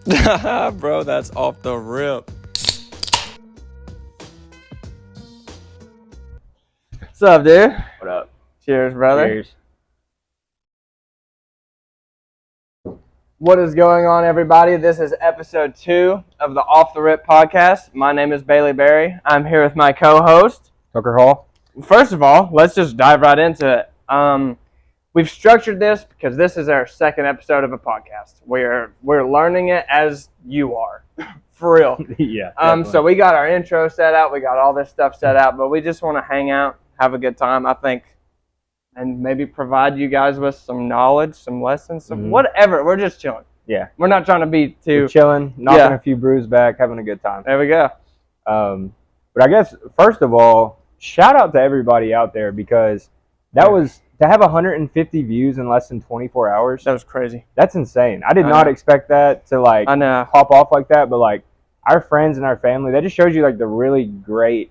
Bro, that's off the rip. What's up, dude? What up? Cheers, brother. Cheers. What is going on, everybody? This is episode 2 of the Off the Rip podcast. My name is Bailey Berry. I'm here with my co-host, Tucker Hall. First of all, let's just dive right into it. We've structured this because this is our second episode of a podcast. We're learning it as you are, for real. Yeah. So we got our intro set out, we got all this stuff set out, but we just want to hang out, have a good time, I think, and maybe provide you guys with some knowledge, some lessons, some whatever. We're just chilling. Yeah. We're not trying to be too... We're chilling, knocking a few brews back, having a good time. There we go. But I guess, first of all, shout out to everybody out there because that was... To have 150 views in less than 24 hours. That was crazy. That's insane. I did not expect that to, pop off like that. But, our friends and our family, that just shows you, the really great,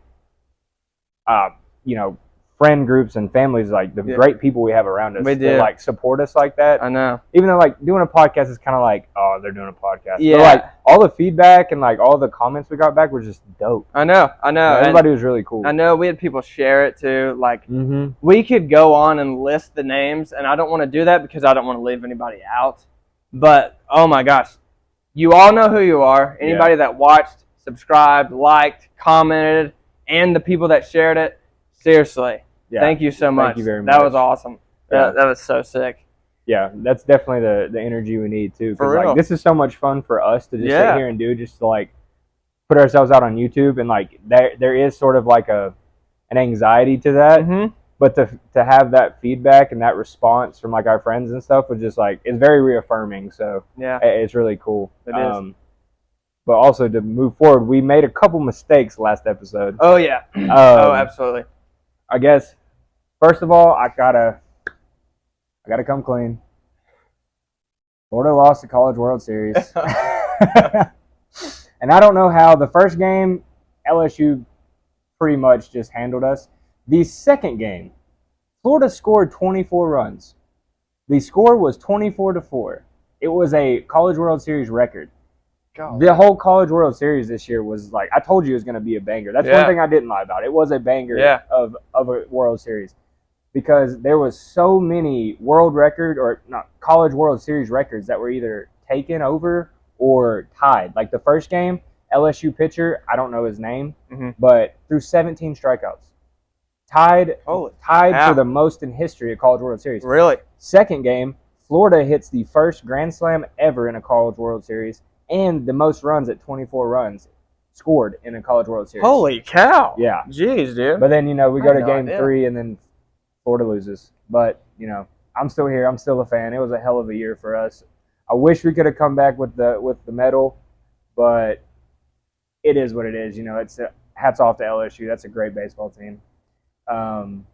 friend groups and families, great people we have around us that support us like that. I know. Even though doing a podcast is kind of oh, they're doing a podcast. Yeah. But all the feedback and all the comments we got back were just dope. I know. Everybody was really cool. I know we had people share it too. We could go on and list the names, and I don't want to do that because I don't want to leave anybody out. But oh my gosh, you all know who you are. Anybody that watched, subscribed, liked, commented, and the people that shared it. Seriously. Yeah. Thank you so much. Thank you very much. That was awesome. Yeah. That was so sick. Yeah, that's definitely the energy we need too. For real. This is so much fun for us to just sit here and do, just to put ourselves out on YouTube, and there is sort of an anxiety to that. But to have that feedback and that response from our friends and stuff was just it's very reaffirming. So yeah, it's really cool. It is. But also to move forward, we made a couple mistakes last episode. Oh yeah. Oh, absolutely. I guess first of all, I gotta come clean. Florida lost the College World Series. And I don't know how. The first game, LSU pretty much just handled us. The second game, Florida scored 24 runs. The score was 24-4. It was a College World Series record. God. The whole College World Series this year was I told you it was going to be a banger. That's one thing I didn't lie about. It was a banger of a World Series because there was so many College World Series records that were either taken over or tied. The first game, LSU pitcher, I don't know his name, but threw 17 strikeouts. Tied for the most in history of College World Series. Really? Second game, Florida hits the first Grand Slam ever in a College World Series and the most runs at 24 runs scored in a College World Series. Holy cow. Yeah. Jeez, dude. But then, we go to game 3 and then Florida loses. But, I'm still here. I'm still a fan. It was a hell of a year for us. I wish we could have come back with the medal, but it is what it is. It's hats off to LSU. That's a great baseball team. And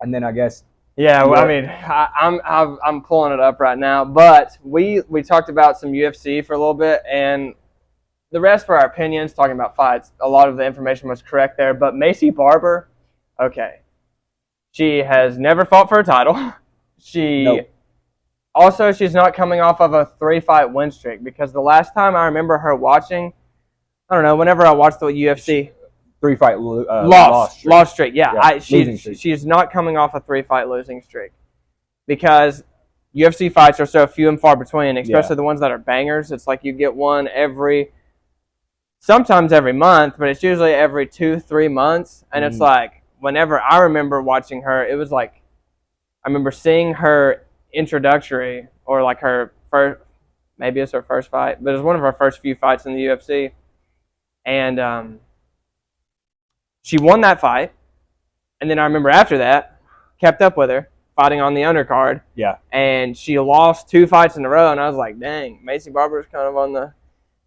then I guess. Yeah, well, I'm pulling it up right now, but we talked about some UFC for a little bit, and the rest were our opinions, talking about fights. A lot of the information was correct there, but Macy Barber, okay, she has never fought for a title. Also, she's not coming off of a 3-fight win streak, because the last time I remember her watching, I don't know, whenever I watched the UFC. 3-fight loss streak. Yeah, she's not coming off a 3-fight losing streak because UFC fights are so few and far between, especially the ones that are bangers. It's you get one sometimes every month, but it's usually every 2-3 months. And it's whenever I remember watching her, it was I remember seeing her introductory or her first, maybe it's her first fight, but it was one of her first few fights in the UFC, and she won that fight, and then I remember after that, kept up with her, fighting on the undercard. Yeah. And she lost 2 fights in a row, and I was like, dang, Macy Barber's kind of on the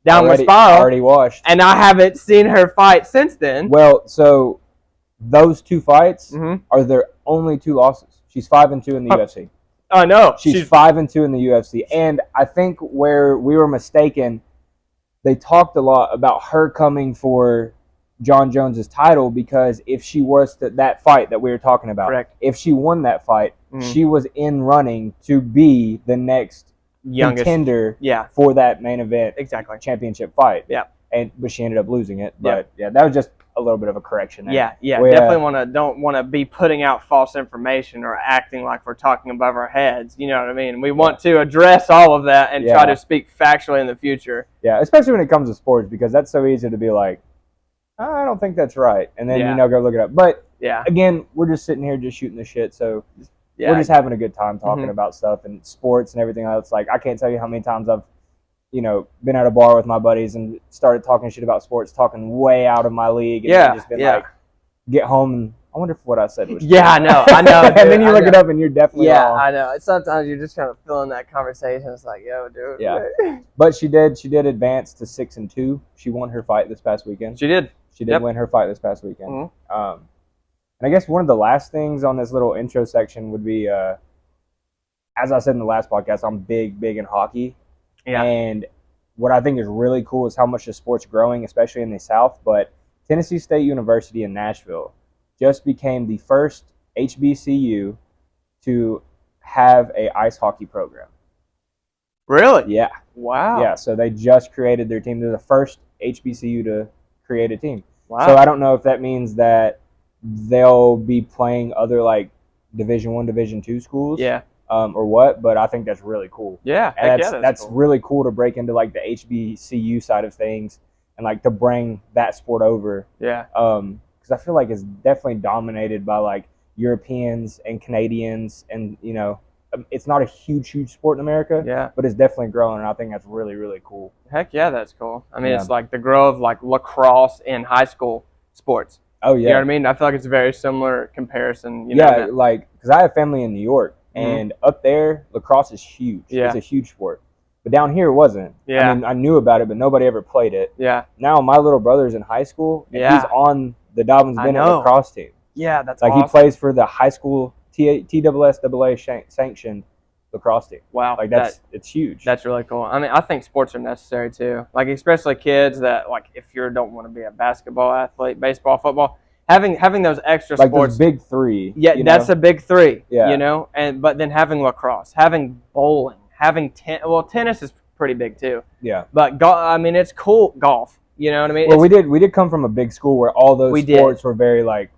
downward spiral. Already washed. And I haven't seen her fight since then. Well, so those 2 fights are their only 2 losses. She's 5-2 in the UFC. I know. She's 5-2 in the UFC. And I think where we were mistaken, they talked a lot about her coming for John Jones's title, because if she was that fight that we were talking about, correct, if she won that fight, she was in running to be the next youngest contender Yeah, for that main event exactly. championship fight. Yeah. But she ended up losing it. But yeah, that was just a little bit of a correction there. Yeah, We, definitely don't want to be putting out false information or acting like we're talking above our heads. You know what I mean? We want to address all of that and try to speak factually in the future. Yeah, especially when it comes to sports, because that's so easy to be like, oh, I don't think that's right, and then go look it up. But again, we're just sitting here just shooting the shit, so we're just having a good time talking about stuff and sports and everything else. Like, I can't tell you how many times I've been at a bar with my buddies and started talking shit about sports, talking way out of my league, and then just been like, get home and I wonder if what I said was true. I know. And then you look it up and you're definitely wrong. I know. Sometimes you're just kind of feeling that conversation. It's like, yo, dude. Yeah. But she did advance to 6-2. She won her fight this past weekend. She did. She did win her fight this past weekend. And I guess one of the last things on this little intro section would be, as I said in the last podcast, I'm big in hockey. Yeah. And what I think is really cool is how much the sport's growing, especially in the South. But Tennessee State University in Nashville just became the first HBCU to have a ice hockey program. Really? Yeah. Wow. Yeah, so they just created their team. They're the first HBCU to create a team. Wow. So I don't know if that means that they'll be playing other like Division I, Division II schools. Yeah. Or what, but I think that's really cool. Yeah. And that's cool. really cool to break into like the HBCU side of things and like to bring that sport over. Yeah. Because I feel like it's definitely dominated by like Europeans and Canadians, and it's not a huge sport in America. Yeah. But it's definitely growing, and I think that's really cool. Heck yeah, that's cool. I mean, it's like the growth of like lacrosse in high school sports. Oh yeah. You know what I mean? I feel like it's a very similar comparison. Like because I have family in New York. And up there, lacrosse is huge. Yeah. It's a huge sport. But down here, it wasn't. Yeah. I mean, I knew about it, but nobody ever played it. Yeah. Now, my little brother's in high school, and he's on the Dobbins Bennett lacrosse team. Yeah, that's like awesome. He plays for the high school TSSAA sanctioned lacrosse team. Wow. Like, it's huge. That's really cool. I mean, I think sports are necessary, too. Like, especially kids that, like, if you don't want to be a basketball athlete, baseball, football, having those extra like sports, those big three. Yeah, that's a big three. Yeah. But then having lacrosse, having bowling, having tennis is pretty big too. Yeah. But I mean, it's cool golf. You know what I mean? Well, we did come from a big school where all those sports were very like.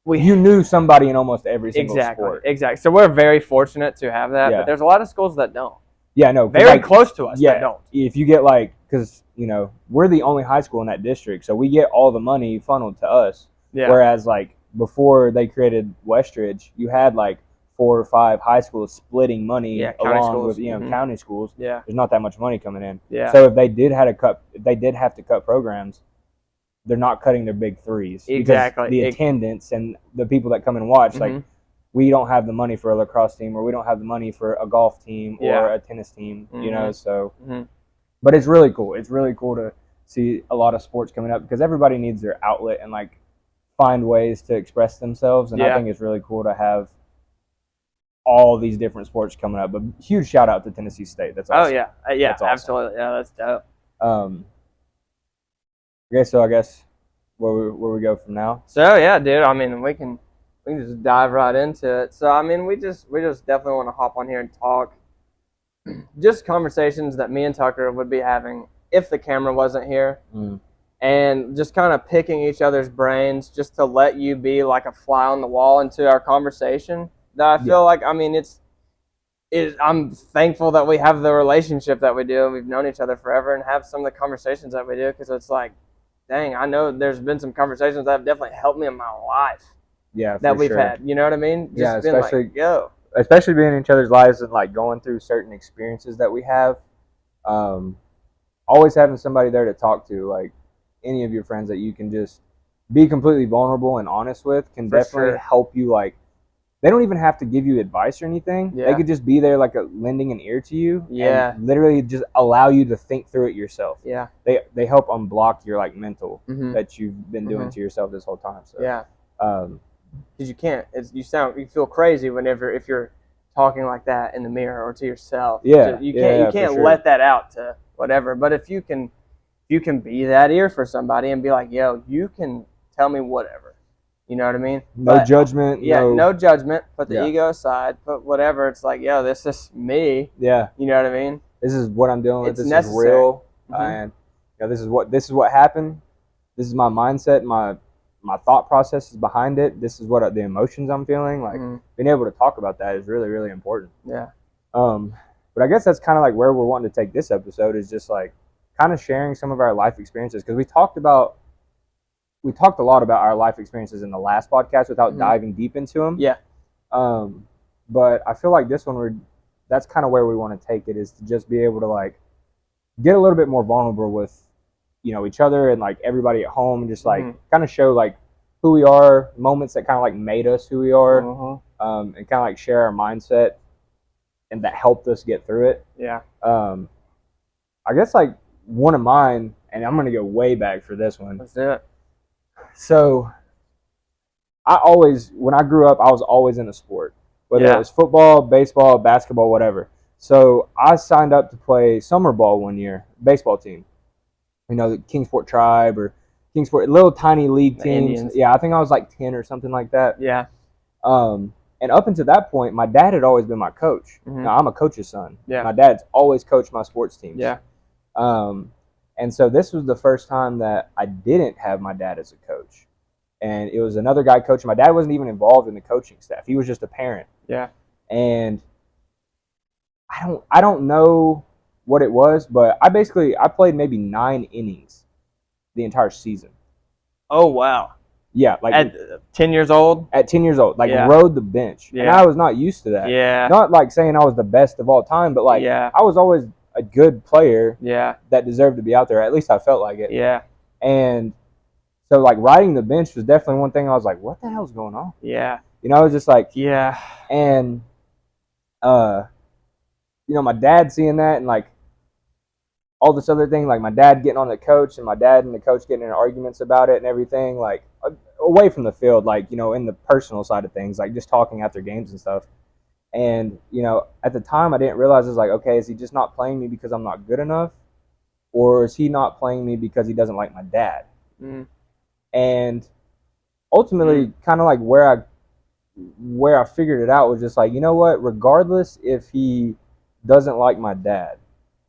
You knew somebody in almost every single sport. Exactly. So we're very fortunate to have that. Yeah. But there's a lot of schools that don't. Yeah, no. Very close to us that don't. If you get like, because we're the only high school in that district, so we get all the money funneled to us. Yeah. Whereas, like, before they created Westridge, you had, like, 4 or 5 high schools splitting money along with, county schools. Yeah. There's not that much money coming in. Yeah. So if they did have to cut programs, they're not cutting their big threes. Exactly. Because the attendance and the people that come and watch, like, we don't have the money for a lacrosse team, or we don't have the money for a golf team or a tennis team, so. But it's really cool. It's really cool to see a lot of sports coming up because everybody needs their outlet and, like, find ways to express themselves, and I think it's really cool to have all these different sports coming up. But huge shout out to Tennessee State. That's awesome. Oh yeah, that's awesome. Absolutely. Yeah, that's dope. Okay, so I guess where we go from now. So yeah, dude. I mean, we can just dive right into it. So I mean, we just definitely want to hop on here and talk. Just conversations that me and Tucker would be having if the camera wasn't here. And just kind of picking each other's brains just to let you be like a fly on the wall into our conversation. That I feel like, I mean, I'm thankful that we have the relationship that we do. We've known each other forever and have some of the conversations that we do because it's like, dang, I know there's been some conversations that have definitely helped me in my life. Yeah, that we've had. You know what I mean? Just especially especially being in each other's lives and like going through certain experiences that we have. Always having somebody there to talk to, like. Any of your friends that you can just be completely vulnerable and honest with can definitely help you. Like, they don't even have to give you advice or anything. They could just be there, like lending an ear to you. And literally just allow you to think through it yourself. Yeah. They help unblock your like mental that you've been doing to yourself this whole time. So because you can't. You feel crazy if you're talking like that in the mirror or to yourself. Yeah. You can't let that out to whatever. But if you can be that ear for somebody and be like, yo, you can tell me whatever. You know what I mean? No judgment. Yeah, no judgment. Put the Yeah. ego aside. But whatever. It's like, yo, this is me. Yeah. You know what I mean? This is what I'm dealing with. It's This necessary. is real, Mhm. and this is what happened. This is my mindset. My thought process is behind it. This is what the emotions I'm feeling. Like being able to talk about that is really, really important. Yeah. But I guess that's kind of like where we're wanting to take this episode, is just like kind of sharing some of our life experiences, because we talked a lot about our life experiences in the last podcast without diving deep into them. Yeah. But I feel like this one, that's kind of where we want to take it, is to just be able to like get a little bit more vulnerable with, each other and like everybody at home, and just like kind of show like who we are, moments that kind of like made us who we are, and kind of like share our mindset and that helped us get through it. Yeah. I guess like one of mine, and I'm gonna go way back for this one. Let's do it. So when I grew up, I was always in a sport, whether it was football, baseball, basketball, whatever. So I signed up to play summer ball one year, baseball team. The Kingsport Tribe or Kingsport, little tiny league teams. Indians. Yeah, I think I was like 10 or something like that. Yeah. And up until that point, my dad had always been my coach. Now, I'm a coach's son. Yeah. My dad's always coached my sports teams. Yeah. And so this was the first time that I didn't have my dad as a coach. And it was another guy coaching. My dad wasn't even involved in the coaching staff. He was just a parent. Yeah. And I don't know what it was, but I played maybe 9 innings the entire season. Oh, wow. Yeah, like at 10 years old. At 10 years old, rode the bench, and I was not used to that. Yeah. Not like saying I was the best of all time, but like I was always a good player. Yeah. That deserved to be out there. At least I felt like it. Yeah. And so like riding the bench was definitely one thing I was like, what the hell's going on? Yeah. I was just like, yeah. And my dad seeing that, and like all this other thing, like my dad getting on the coach, and my dad and the coach getting in arguments about it and everything, like away from the field, like, in the personal side of things, like just talking after games and stuff. And, at the time I didn't realize, it was like, okay, is he just not playing me because I'm not good enough? Or is he not playing me because he doesn't like my dad? And ultimately kind of like where I figured it out was just like, you know what, regardless if he doesn't like my dad,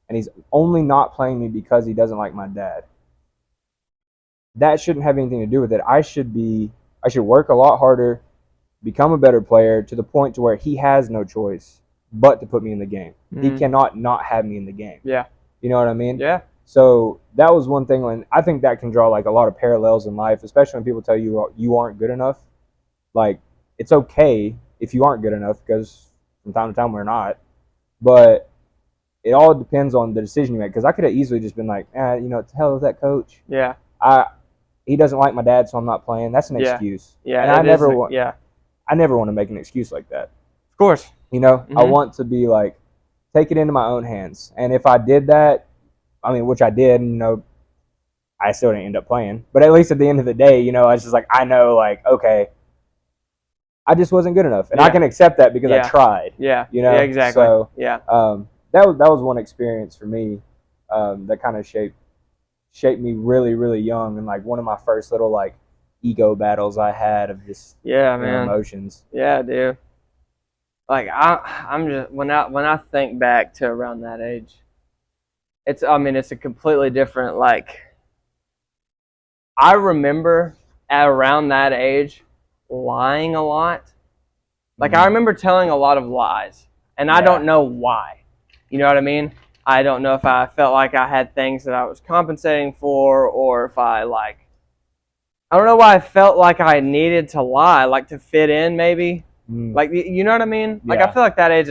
and he's only not playing me because he doesn't like my dad, that shouldn't have anything to do with it. I should work a lot harder, become a better player, to the point to where he has no choice but to put me in the game. He cannot not have me in the game. Yeah. You know what I mean? Yeah. So that was one thing, and I think that can draw like a lot of parallels in life, especially when people tell you you aren't good enough. Like, it's okay if you aren't good enough, because from time to time we're not. But it all depends on the decision you make, because I could have easily just been like, to hell with that coach. Yeah. He doesn't like my dad, so I'm not playing. That's an excuse. Yeah. And I never want to make an excuse like that. Of course. I want to be like, take it into my own hands. And if I did that, which I did, I still didn't end up playing. But at least at the end of the day, I was just like, I know, like, okay, I just wasn't good enough, and I can accept that because I tried. Yeah. Yeah. Exactly. So yeah. That was one experience for me that kind of shaped me really, really young, and like one of my first little like ego battles I had of just emotions. Yeah, dude. Like I'm just when I think back to around that age, it's a completely different, like, I remember at around that age lying a lot. Like I remember telling a lot of lies, and I don't know why. You know what I mean? I don't know if I felt like I had things that I was compensating for, or if I don't know why I felt like I needed to lie, like to fit in maybe. Like, you know what I mean? Like, I feel like that age,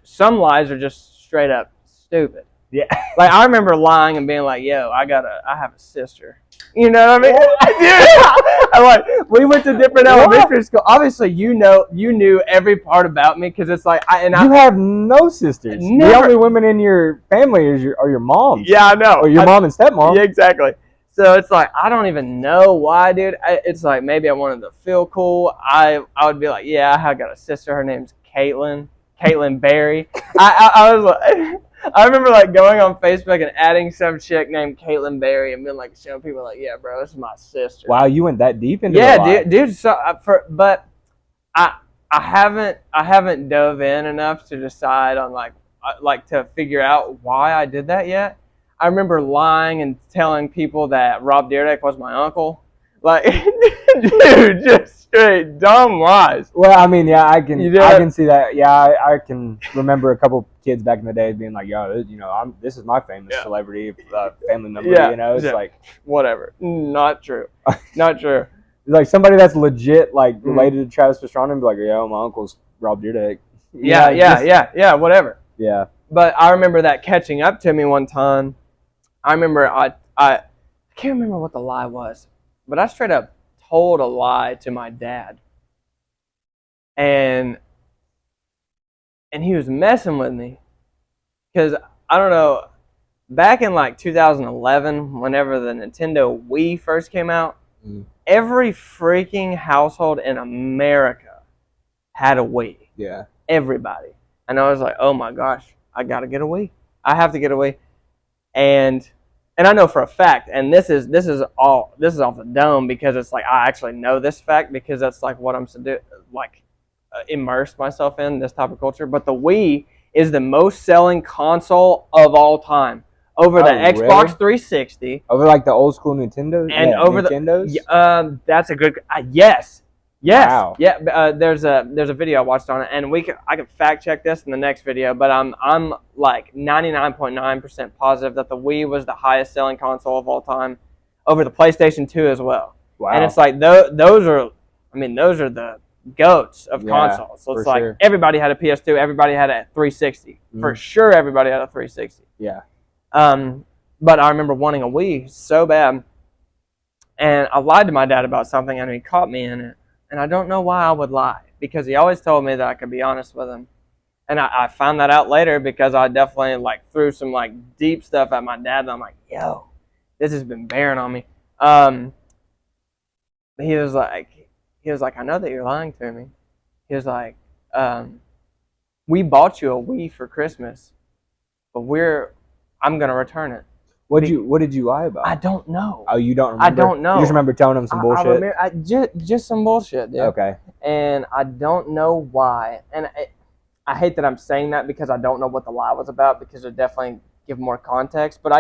some lies are just straight up stupid. Yeah. Like, I remember lying and being like, yo, I have a sister. You know what I mean? Yeah. I'm like, we went to different elementary school. Obviously, you knew every part about me, because it's like, you have no sisters. Never. The only women in your family are your moms. Yeah, I know. Or your mom and stepmom. Yeah, exactly. So it's like, I don't even know why, dude. It's like, maybe I wanted to feel cool. I would be like, yeah, I got a sister. Her name's Caitlin Berry. I was like, I remember like going on Facebook and adding some chick named Caitlin Berry and being like showing people like, yeah, bro, this is my sister. Wow, you went that deep into yeah, the lie. dude. So, but I haven't dove in enough to decide on like to figure out why I did that yet. I remember lying and telling people that Rob Dyrdek was my uncle. Like, dude, just straight dumb lies. Well, I mean, yeah, I can You know I what? can see that. Yeah, I can remember a couple kids back in the day being like, "Yo, this is my famous Yeah. celebrity family member." Yeah, You know, it's yeah. like Whatever. Not true. Not true. like somebody that's legit like Mhm. related to Travis Pastrana and be like, "Yo, my uncle's Rob Dyrdek." Yeah, whatever. Yeah. But I remember that catching up to me one time. I remember I can't remember what the lie was, but I straight up told a lie to my dad, and he was messing with me because I don't know. Back in like 2011, whenever the Nintendo Wii first came out, every freaking household in America had a Wii. Yeah. Everybody. And I was like, oh my gosh, I gotta get a Wii. I have to get a Wii. And I know for a fact, and this is off the dome because it's like I actually know this fact because that's like what I'm immerse myself in this type of culture. But the Wii is the most selling console of all time. Over the Xbox 360. Over like the old school Nintendo? And over Nintendos? That's a good yes. Wow. Yeah. There's a video I watched on it, and I can fact check this in the next video. But I'm like 99.9% positive that the Wii was the highest selling console of all time, over the PlayStation 2 as well. Wow. And it's like those are the goats of consoles. So it's like everybody had a PS2, everybody had a 360. For sure, everybody had a 360. Yeah. But I remember wanting a Wii so bad, and I lied to my dad about something, and he caught me in it. And I don't know why I would lie, because he always told me that I could be honest with him. And I found that out later because I definitely like threw some like deep stuff at my dad, and I'm like, yo, this has been bearing on me. He was like, I know that you're lying to me. He was like, we bought you a Wii for Christmas, but I'm gonna return it. What did you lie about? I don't know. Oh, you don't remember? I don't know. You just remember telling him some bullshit? Just some bullshit, dude. Okay. And I don't know why. And I hate that I'm saying that because I don't know what the lie was about, because it definitely give more context. But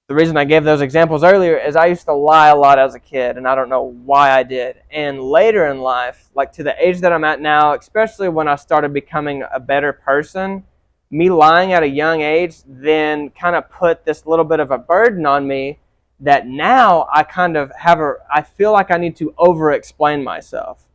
the reason I gave those examples earlier is I used to lie a lot as a kid, and I don't know why I did. And later in life, like to the age that I'm at now, especially when I started becoming a better person, me lying at a young age then kind of put this little bit of a burden on me that now I kind of I feel like I need to over-explain myself.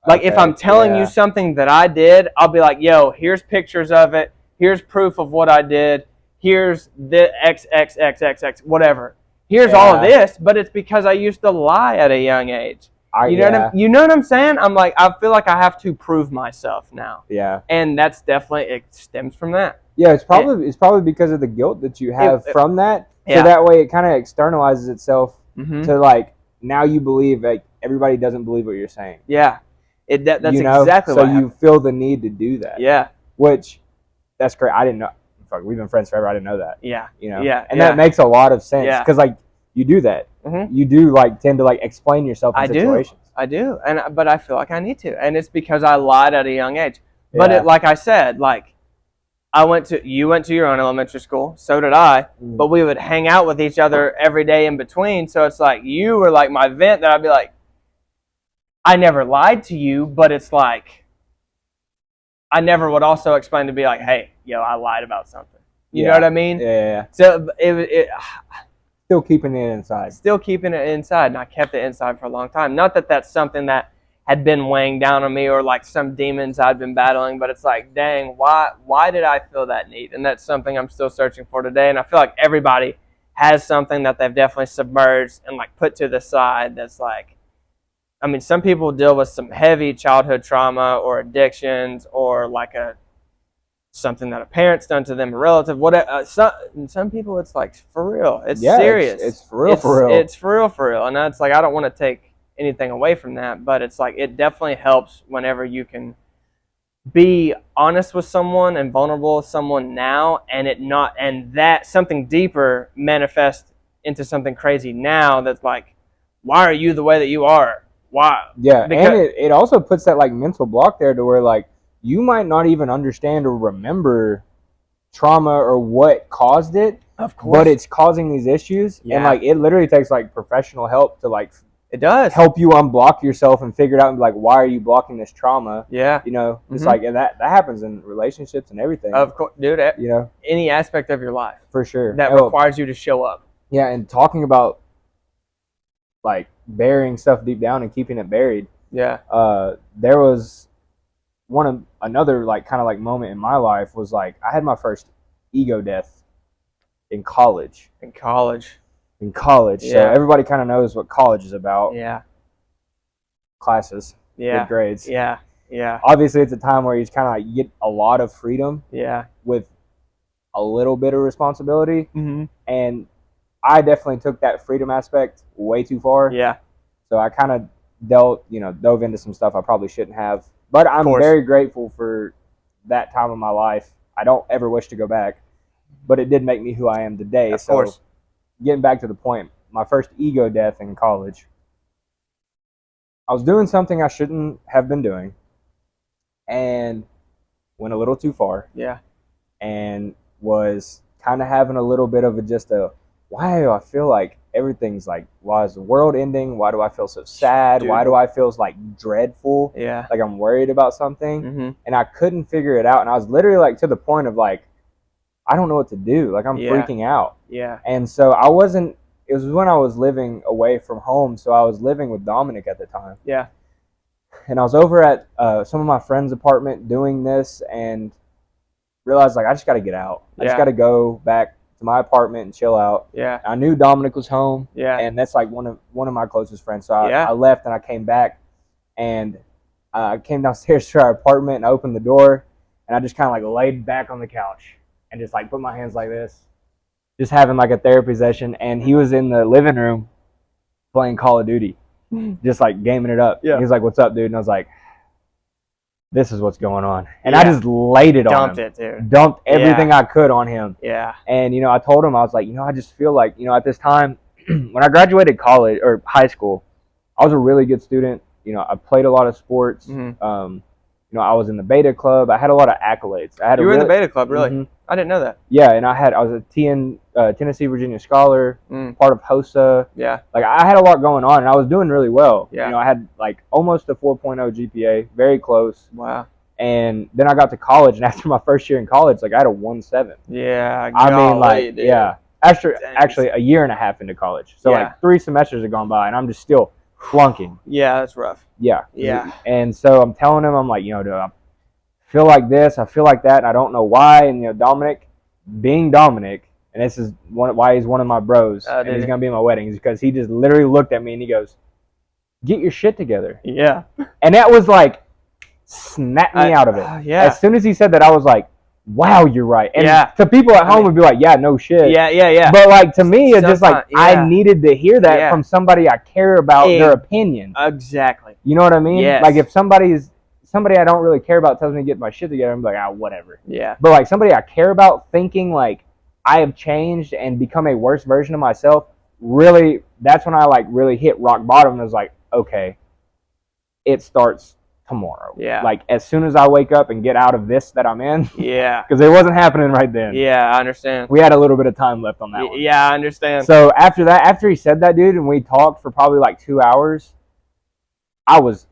Like if I'm telling you something that I did, I'll be like, yo, here's pictures of it. Here's proof of what I did. Here's the XXXXX, whatever. Here's all of this, but it's because I used to lie at a young age. You know what I'm saying? I'm like, I feel like I have to prove myself now. Yeah. And that's definitely, it stems from that. Yeah, it's probably because of the guilt that you have from that. Yeah. So that way it kind of externalizes itself to like, now you believe like everybody doesn't believe what you're saying. Yeah. That's exactly what you feel the need to do that. Yeah. Which, that's great. I didn't know. Fuck, we've been friends forever. I didn't know that. Yeah. You know? Yeah. And that makes a lot of sense. Yeah. Because like, you do that. You do like tend to like explain yourself in situations. I do. But I feel like I need to. And it's because I lied at a young age. But like I said, like, you went to your own elementary school, so did I, but we would hang out with each other every day in between. So it's like you were like my vent that I'd be like, I never lied to you, but it's like I never would also explain to be like, hey, yo, I lied about something. You know what I mean? Yeah. So still keeping it inside. Still keeping it inside, and I kept it inside for a long time. Not that that's something that had been weighing down on me or like some demons I'd been battling, but it's like, dang, why did I feel that need? And that's something I'm still searching for today. And I feel like everybody has something that they've definitely submerged and like put to the side that's like, I mean, some people deal with some heavy childhood trauma or addictions or like something that a parent's done to them, a relative, whatever. Some people, it's like for real. It's serious. It's for real, for real. It's for real. And that's like, I don't want to take anything away from that, but it's like it definitely helps whenever you can be honest with someone and vulnerable with someone now, and that something deeper manifest into something crazy now that's like, why are you the way that you are? Why? Yeah, and it also puts that like mental block there to where like you might not even understand or remember trauma or what caused it, of course, but it's causing these issues, and like it literally takes like professional help to like it does help you unblock yourself and figure it out and be like, why are you blocking this trauma? Yeah, you know, it's like, and that happens in relationships and everything. Of course, dude. You know, any aspect of your life for sure that requires you to show up. Yeah, and talking about like burying stuff deep down and keeping it buried. Yeah. There was another like kind of like moment in my life was like I had my first ego death in college. In college. Yeah. So everybody kind of knows what college is about. Yeah. Classes. Yeah. Good grades. Yeah. Yeah. Obviously, it's a time where you kind of like get a lot of freedom. Yeah. With a little bit of responsibility. Mm-hmm. And I definitely took that freedom aspect way too far. Yeah. So I kind of dove into some stuff I probably shouldn't have. But I'm very grateful for that time of my life. I don't ever wish to go back, but it did make me who I am today. Of course. Getting back to the point, my first ego death in college, I was doing something I shouldn't have been doing and went a little too far. Yeah. And was kind of having a little bit of why do I feel like everything's like, why is the world ending? Why do I feel so sad? Dude. Why do I feel like dreadful? Yeah. Like I'm worried about something. Mm-hmm. And I couldn't figure it out. And I was literally like to the point of like, I don't know what to do. Like I'm freaking out. Yeah. And so it was when I was living away from home. So I was living with Dominic at the time. Yeah. And I was over at some of my friends' apartment doing this and realized like, I just got to get out. I just got to go back to my apartment and chill out. Yeah. I knew Dominic was home. Yeah. And that's like one of my closest friends. So I left and I came back and I came downstairs to our apartment and I opened the door and I just kind of like laid back on the couch and just like put my hands like this, just having like a therapy session. And he was in the living room playing Call of Duty, just like gaming it up. Yeah. He's like, "What's up, dude?" And I was like, this is what's going on. And I just laid it on him. Dumped it, dude. Dumped everything I could on him. Yeah. And, I told him, I was like, I just feel like, at this time, when I graduated college or high school, I was a really good student. I played a lot of sports. Mm-hmm. I was in the beta club. I had a lot of accolades. You were in the beta club, really? Mm-hmm. I didn't know that. Yeah, and I was a Tennessee Virginia Scholar, part of HOSA. Yeah. Like I had a lot going on, and I was doing really well. Yeah. I had like almost a 4.0 GPA, very close. Wow. And then I got to college, and after my first year in college, like I had a 1.7. Yeah. I mean, like, dude. Yeah. Actually, a year and a half into college, so like 3 semesters have gone by, and I'm just still flunking. Yeah, that's rough. Yeah. Yeah. And so I'm telling him, I'm like, dude, I feel like this, I feel like that, and I don't know why. And Dominic, being Dominic, and this is why he's one of my bros, and he's gonna be at my wedding, is because he just literally looked at me and he goes, "Get your shit together." Yeah. And that was like, snapped me out of it. Yeah. As soon as he said that, I was like, wow, you're right. And to people at home would be like, yeah, no shit. Yeah. But like to me, it's just like I needed to hear that from somebody I care about their opinion. Exactly. You know what I mean? Yes. Like if somebody I don't really care about tells me to get my shit together, I'm like, whatever. Yeah. But like somebody I care about thinking like I have changed and become a worse version of myself, really, that's when I like really hit rock bottom and was like, okay, it starts tomorrow. Yeah. Like as soon as I wake up and get out of this that I'm in. Yeah. Because it wasn't happening right then. Yeah, I understand. We had a little bit of time left on that one. Yeah, I understand. So after he said that, dude, and we talked for probably like 2 hours, I was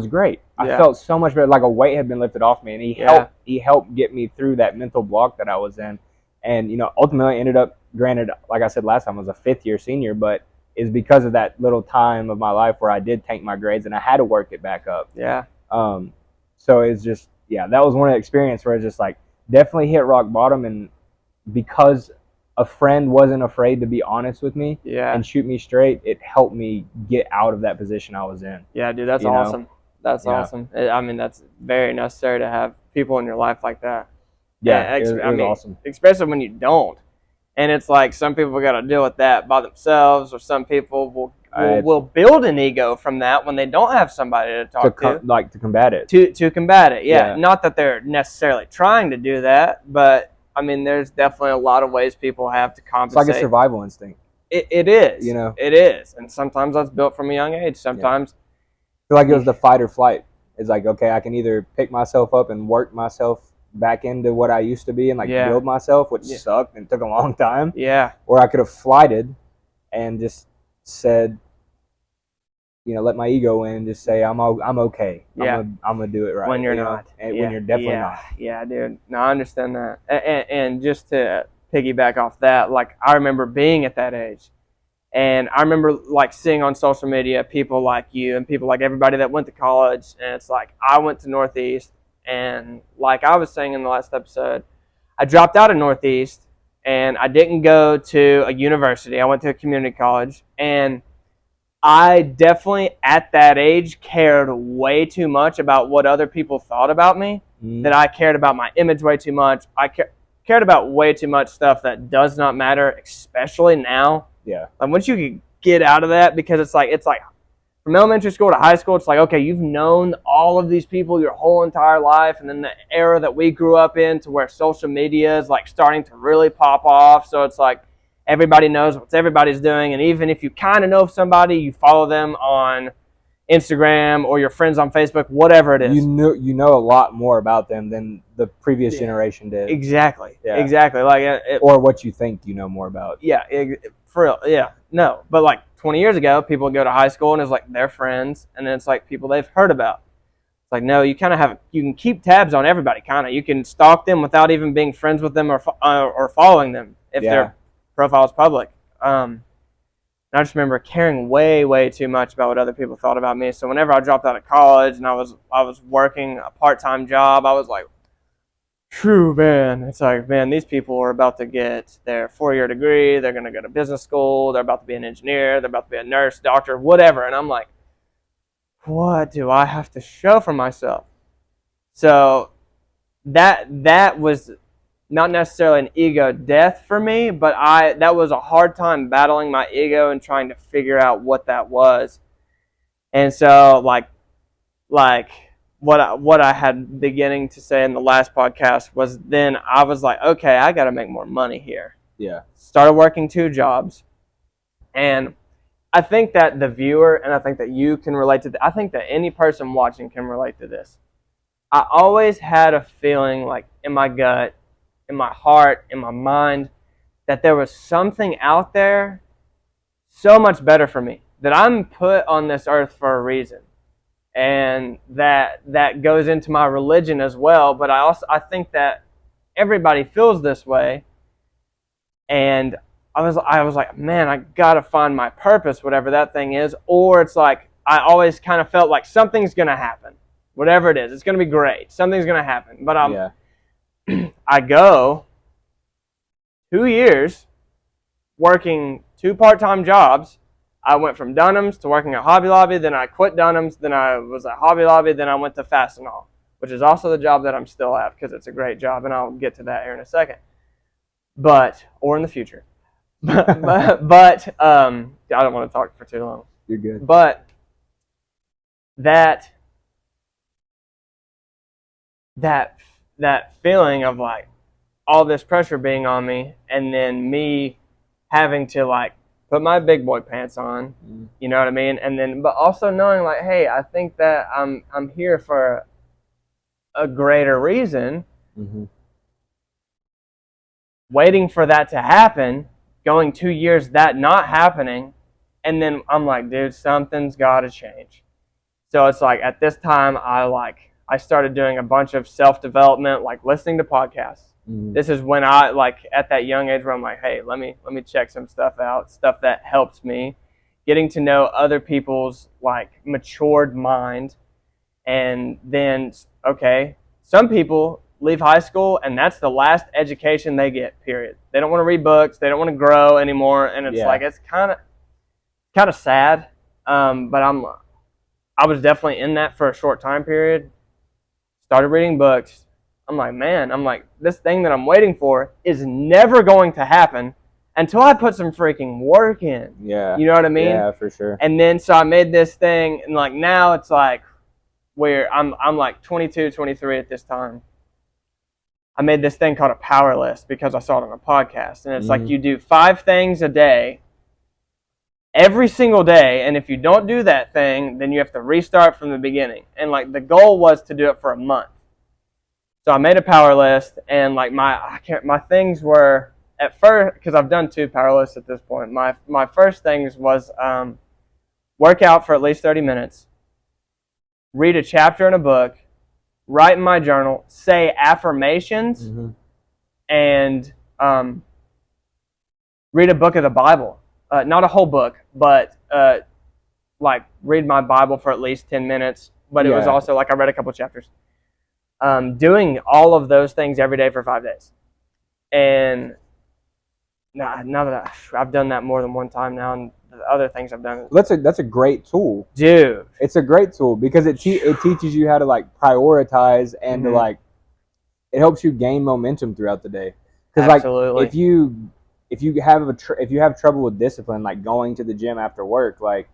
great. I felt so much better, like a weight had been lifted off me, and he helped get me through that mental block that I was in. And ultimately ended up, granted, like I said last time, I was a 5th-year senior, but is because of that little time of my life where I did tank my grades and I had to work it back up. Yeah. So it's just, that was one of the experiences where it's just like definitely hit rock bottom, and because a friend wasn't afraid to be honest with me and shoot me straight, it helped me get out of that position I was in. Yeah, dude, that's awesome. That's awesome. I mean, that's very necessary to have people in your life like that. Yeah, it was awesome. Especially when you don't. And it's like some people got to deal with that by themselves, or some people will build an ego from that when they don't have somebody to talk to. To combat it. To combat it, yeah. Not that they're necessarily trying to do that, but I mean, there's definitely a lot of ways people have to compensate. It's like a survival instinct. It is. You know? It is. And sometimes that's built from a young age. Sometimes. I feel like it was the fight or flight. It's like, okay, I can either pick myself up and work myself back into what I used to be and build myself, which sucked and took a long time. Yeah. Or I could have flighted and just said, let my ego in and just say I'm okay. Yeah. I'm gonna do it right. When you're not. And when you're definitely not. Yeah, dude. No, I understand that. And just to piggyback off that, like I remember being at that age. And I remember like seeing on social media people like you and people like everybody that went to college. And it's like I went to Northeast, and like I was saying in the last episode, I dropped out of Northeast and I didn't go to a university. I went to a community college, and I definitely at that age cared way too much about what other people thought about me. That I cared about my image way too much. I cared about way too much stuff that does not matter, especially now. Yeah. Like once you can get out of that, because it's like from elementary school to high school, it's like, okay, you've known all of these people your whole entire life, and then the era that we grew up in to where social media is like starting to really pop off. So it's like everybody knows what everybody's doing, and even if you kind of know somebody, you follow them on Instagram or your friends on Facebook, whatever it is. You know a lot more about them than the previous generation did. Exactly. Yeah. Exactly. Like or what you think you know more about. Yeah. For real. Yeah. No. But like 20 years ago, people would go to high school and it's like their friends, and then it's like people they've heard about. It's like, no, you kind of you can keep tabs on everybody. Kind of, you can stalk them without even being friends with them or following them if their profile is public. I just remember caring way, way too much about what other people thought about me. So whenever I dropped out of college and I was working a part-time job, I was like, phew, man. It's like, man, these people are about to get their 4-year degree. They're going to go to business school. They're about to be an engineer. They're about to be a nurse, doctor, whatever. And I'm like, what do I have to show for myself? So that was not necessarily an ego death for me, but that was a hard time battling my ego and trying to figure out what that was. And so like what I had beginning to say in the last podcast was then I was like, okay, I got to make more money here. Yeah. Started working 2 jobs. And I think that the viewer, and I think that you can relate to I think that any person watching can relate to this. I always had a feeling like in my gut, in my heart, in my mind, that there was something out there so much better for me, that I'm put on this earth for a reason, and that goes into my religion as well. But I think that everybody feels this way, and I was like, man, I gotta find my purpose, whatever that thing is. Or it's like I always kind of felt like something's gonna happen, whatever it is, it's gonna be great, something's gonna happen. But I go 2 years working 2 part-time jobs. I went from Dunham's to working at Hobby Lobby, then I quit Dunham's, then I was at Hobby Lobby, then I went to Fastenal, which is also the job that I'm still at because it's a great job, and I'll get to that here in a second. Or in the future. but I don't want to talk for too long. You're good. But that feeling of like all this pressure being on me, and then me having to like put my big boy pants on, you know what I mean? And then, but also knowing like, hey, I think that I'm here for a greater reason. Mm-hmm. Waiting for that to happen, going 2 years, that not happening, and then I'm like, dude, something's got to change. So it's like at this time, I started doing a bunch of self-development, like listening to podcasts. Mm-hmm. This is when I like at that young age where I'm like, hey, let me check some stuff out, stuff that helps me, getting to know other people's like matured mind, and then okay, some people leave high school and that's the last education they get. Period. They don't want to read books. They don't want to grow anymore, and it's like it's kind of sad. But I was definitely in that for a short time period. Started reading books. I'm like, man, this thing that I'm waiting for is never going to happen. until I put some freaking work in. Yeah. You know what I mean? Yeah, for sure. And then so I made this thing, and like now it's like where I'm like 22, 23 at this time. I made this thing called a power list because I saw it on a podcast, and it's like you do 5 things a day, every single day, and if you don't do that thing, then you have to restart from the beginning. And like the goal was to do it for a month. So I made a power list, and like my things were at first, because I've done 2 power lists at this point. My first things was work out for at least 30 minutes, read a chapter in a book, write in my journal, say affirmations, and read a book of the Bible. Not a whole book, but like read my Bible for at least 10 minutes. But it was also like I read a couple chapters. Doing all of those things every day for 5 days. And now that I've done that more than one time now, and the other things I've done. That's a great tool, dude. It's a great tool because it teaches you how to like prioritize and to like it helps you gain momentum throughout the day. Because like if you have trouble with discipline, like going to the gym after work, like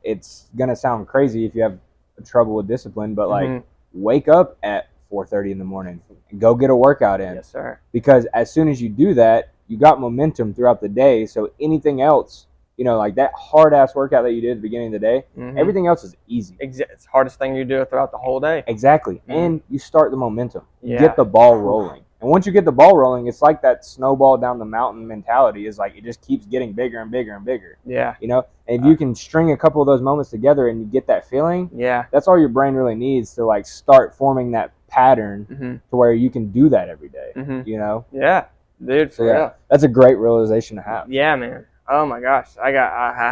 it's gonna sound crazy if you have trouble with discipline, but like wake up at 4:30 in the morning and go get a workout in. Yes, sir. Because as soon as you do that, you got momentum throughout the day. So anything else, you know, like that hard ass workout that you did at the beginning of the day, everything else is easy. It's the hardest thing you do throughout the whole day. Exactly. And you start the momentum. You get the ball rolling. And once you get the ball rolling, it's like that snowball down the mountain mentality is like it just keeps getting bigger and bigger and bigger. Yeah. You know, and if you can string a couple of those moments together and you get that feeling, that's all your brain really needs to like start forming that pattern to where you can do that every day. You know? Yeah. Dude, so that's a great realization to have. Yeah, man. Oh my gosh. I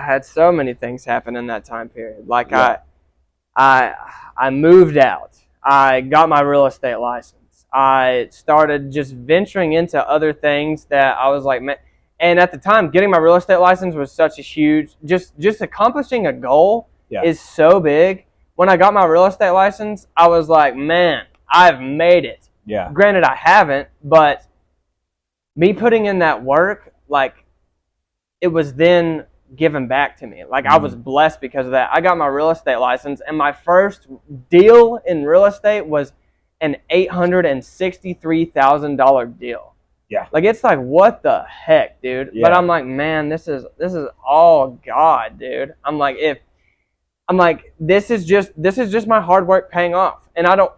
had so many things happen in that time period. Like I moved out. I got my real estate license. I started just venturing into other things that I was like, man. And at the time, getting my real estate license was such a huge, just accomplishing a goal is so big. When I got my real estate license, I was like, man, I've made it. Yeah. Granted, I haven't, but me putting in that work, like, it was then given back to me. Like, I was blessed because of that. I got my real estate license, and my first deal in real estate was an $863,000 deal. Yeah. Like, it's like, what the heck, dude? Yeah. But I'm like, man, this is all God, dude. I'm like, this is just my hard work paying off. And I don't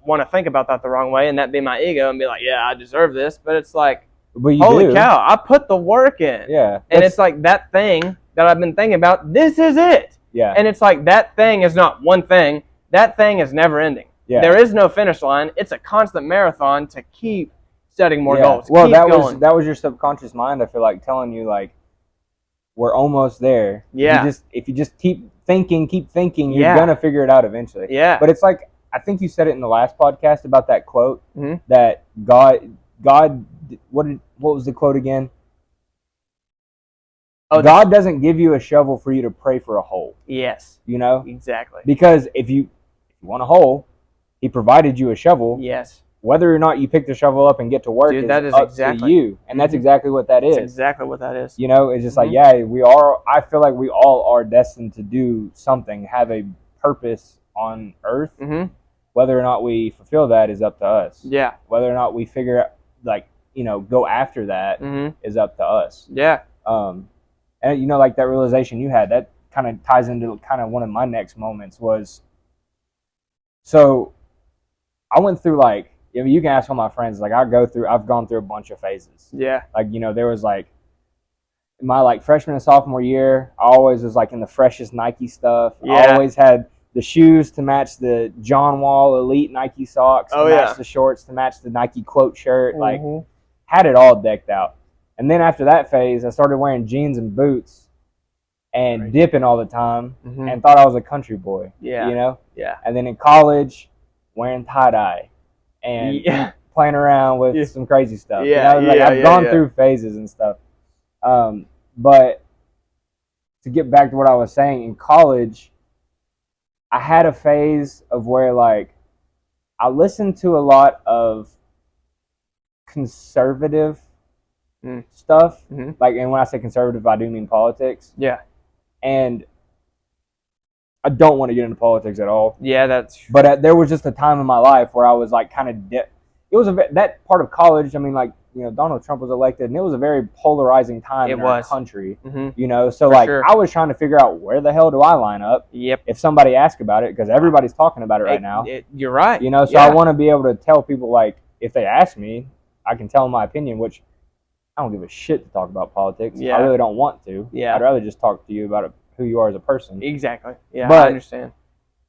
want to think about that the wrong way and that be my ego and be like, yeah, I deserve this. But it's like, holy cow, I put the work in. Yeah. And it's like that thing that I've been thinking about, this is it. Yeah. And it's like that thing is not one thing. That thing is never ending. Yeah. There is no finish line. It's a constant marathon to keep setting more goals. Well, that was your subconscious mind, I feel like, telling you like we're almost there. Yeah. If you just keep thinking, you're gonna figure it out eventually. Yeah. But it's like I think you said it in the last podcast about that quote that God what was the quote again? Oh, God doesn't give you a shovel for you to pray for a hole. Yes. You know? Exactly. Because if you want a hole, He provided you a shovel. Yes. Whether or not you pick the shovel up and get to work is up to you. And that's exactly what that is. That's exactly what that is. You know, it's just like, I feel like we all are destined to do something, have a purpose on earth. Whether or not we fulfill that is up to us. Yeah. Whether or not we figure out, like, go after that is up to us. Yeah. And, like that realization you had, that kind of ties into kind of one of my next moments was, so I went through like, you can ask all my friends, like I've gone through a bunch of phases. Yeah. Like, there was like, in my like freshman and sophomore year, I always was like in the freshest Nike stuff. Yeah. I always had the shoes to match the John Wall Elite Nike socks, to match the shorts, to match the Nike quote shirt, like had it all decked out. And then after that phase, I started wearing jeans and boots and dipping all the time and thought I was a country boy. Yeah. Yeah. And then in college, wearing tie-dye and playing around with some crazy stuff. Yeah. I've gone through phases and stuff. But to get back to what I was saying, in college, I had a phase of where like I listened to a lot of conservative stuff. Mm-hmm. Like, and when I say conservative, I do mean politics. Yeah. And I don't want to get into politics at all. Yeah, that's. But there was just a time in my life where I was like kind of. It was that part of college. I mean, like, you know, Donald Trump was elected, and it was a very polarizing time in our country. Mm-hmm. You know, so For like sure. I was trying to figure out where the hell do I line up. Yep. If somebody asked about it, because everybody's talking about it right now. You're right. You know, so I want to be able to tell people, like, if they ask me, I can tell them my opinion, which I don't give a shit to talk about politics. Yeah. I really don't want to. Yeah. I'd rather just talk to you about who you are as a person. Exactly. Yeah, But I understand.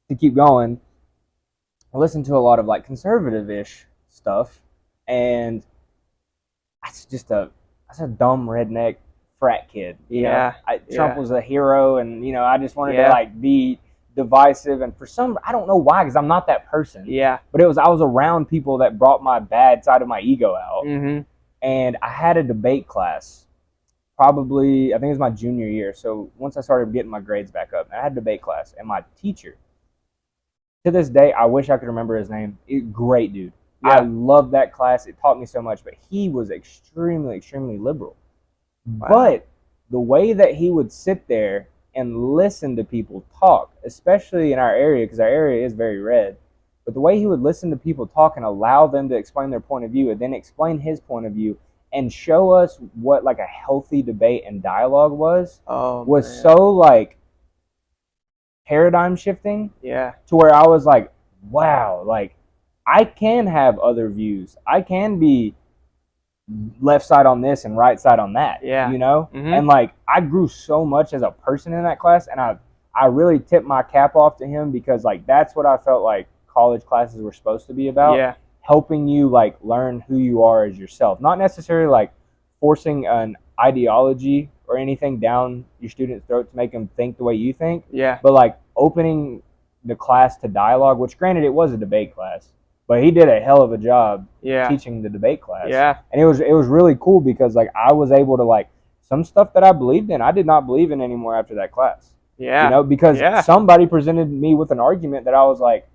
To keep going, I listen to a lot of like conservative-ish stuff, and that's just that's a dumb redneck frat kid. You know? Trump was a hero, and you know, I just wanted to like be divisive, and for some, I don't know why, because I'm not that person. Yeah. But I was around people that brought my bad side of my ego out. Mm-hmm. And I had a debate class, probably, I think it was my junior year. So once I started getting my grades back up, I had a debate class, and my teacher, to this day, I wish I could remember his name. Great dude. Yeah. I loved that class. It taught me so much, but he was extremely, extremely liberal. Wow. But the way that he would sit there and listen to people talk, especially in our area, because our area is very red, but the way he would listen to people talk and allow them to explain their point of view and then explain his point of view and show us what like a healthy debate and dialogue was so like paradigm shifting. Yeah. To where I was like, wow, like I can have other views. I can be left side on this and right side on that. Yeah. You know? Mm-hmm. And like I grew so much as a person in that class, and I really tipped my cap off to him, because like that's what I felt like college classes were supposed to be about. Yeah. Helping you like learn who you are as yourself. Not necessarily like forcing an ideology or anything down your student's throat to make them think the way you think. Yeah. But like opening the class to dialogue, which granted it was a debate class, but he did a hell of a job teaching the debate class. Yeah. And it was really cool, because like I was able to like some stuff that I believed in, I did not believe in anymore after that class. Yeah. You know, because somebody presented me with an argument that I was like,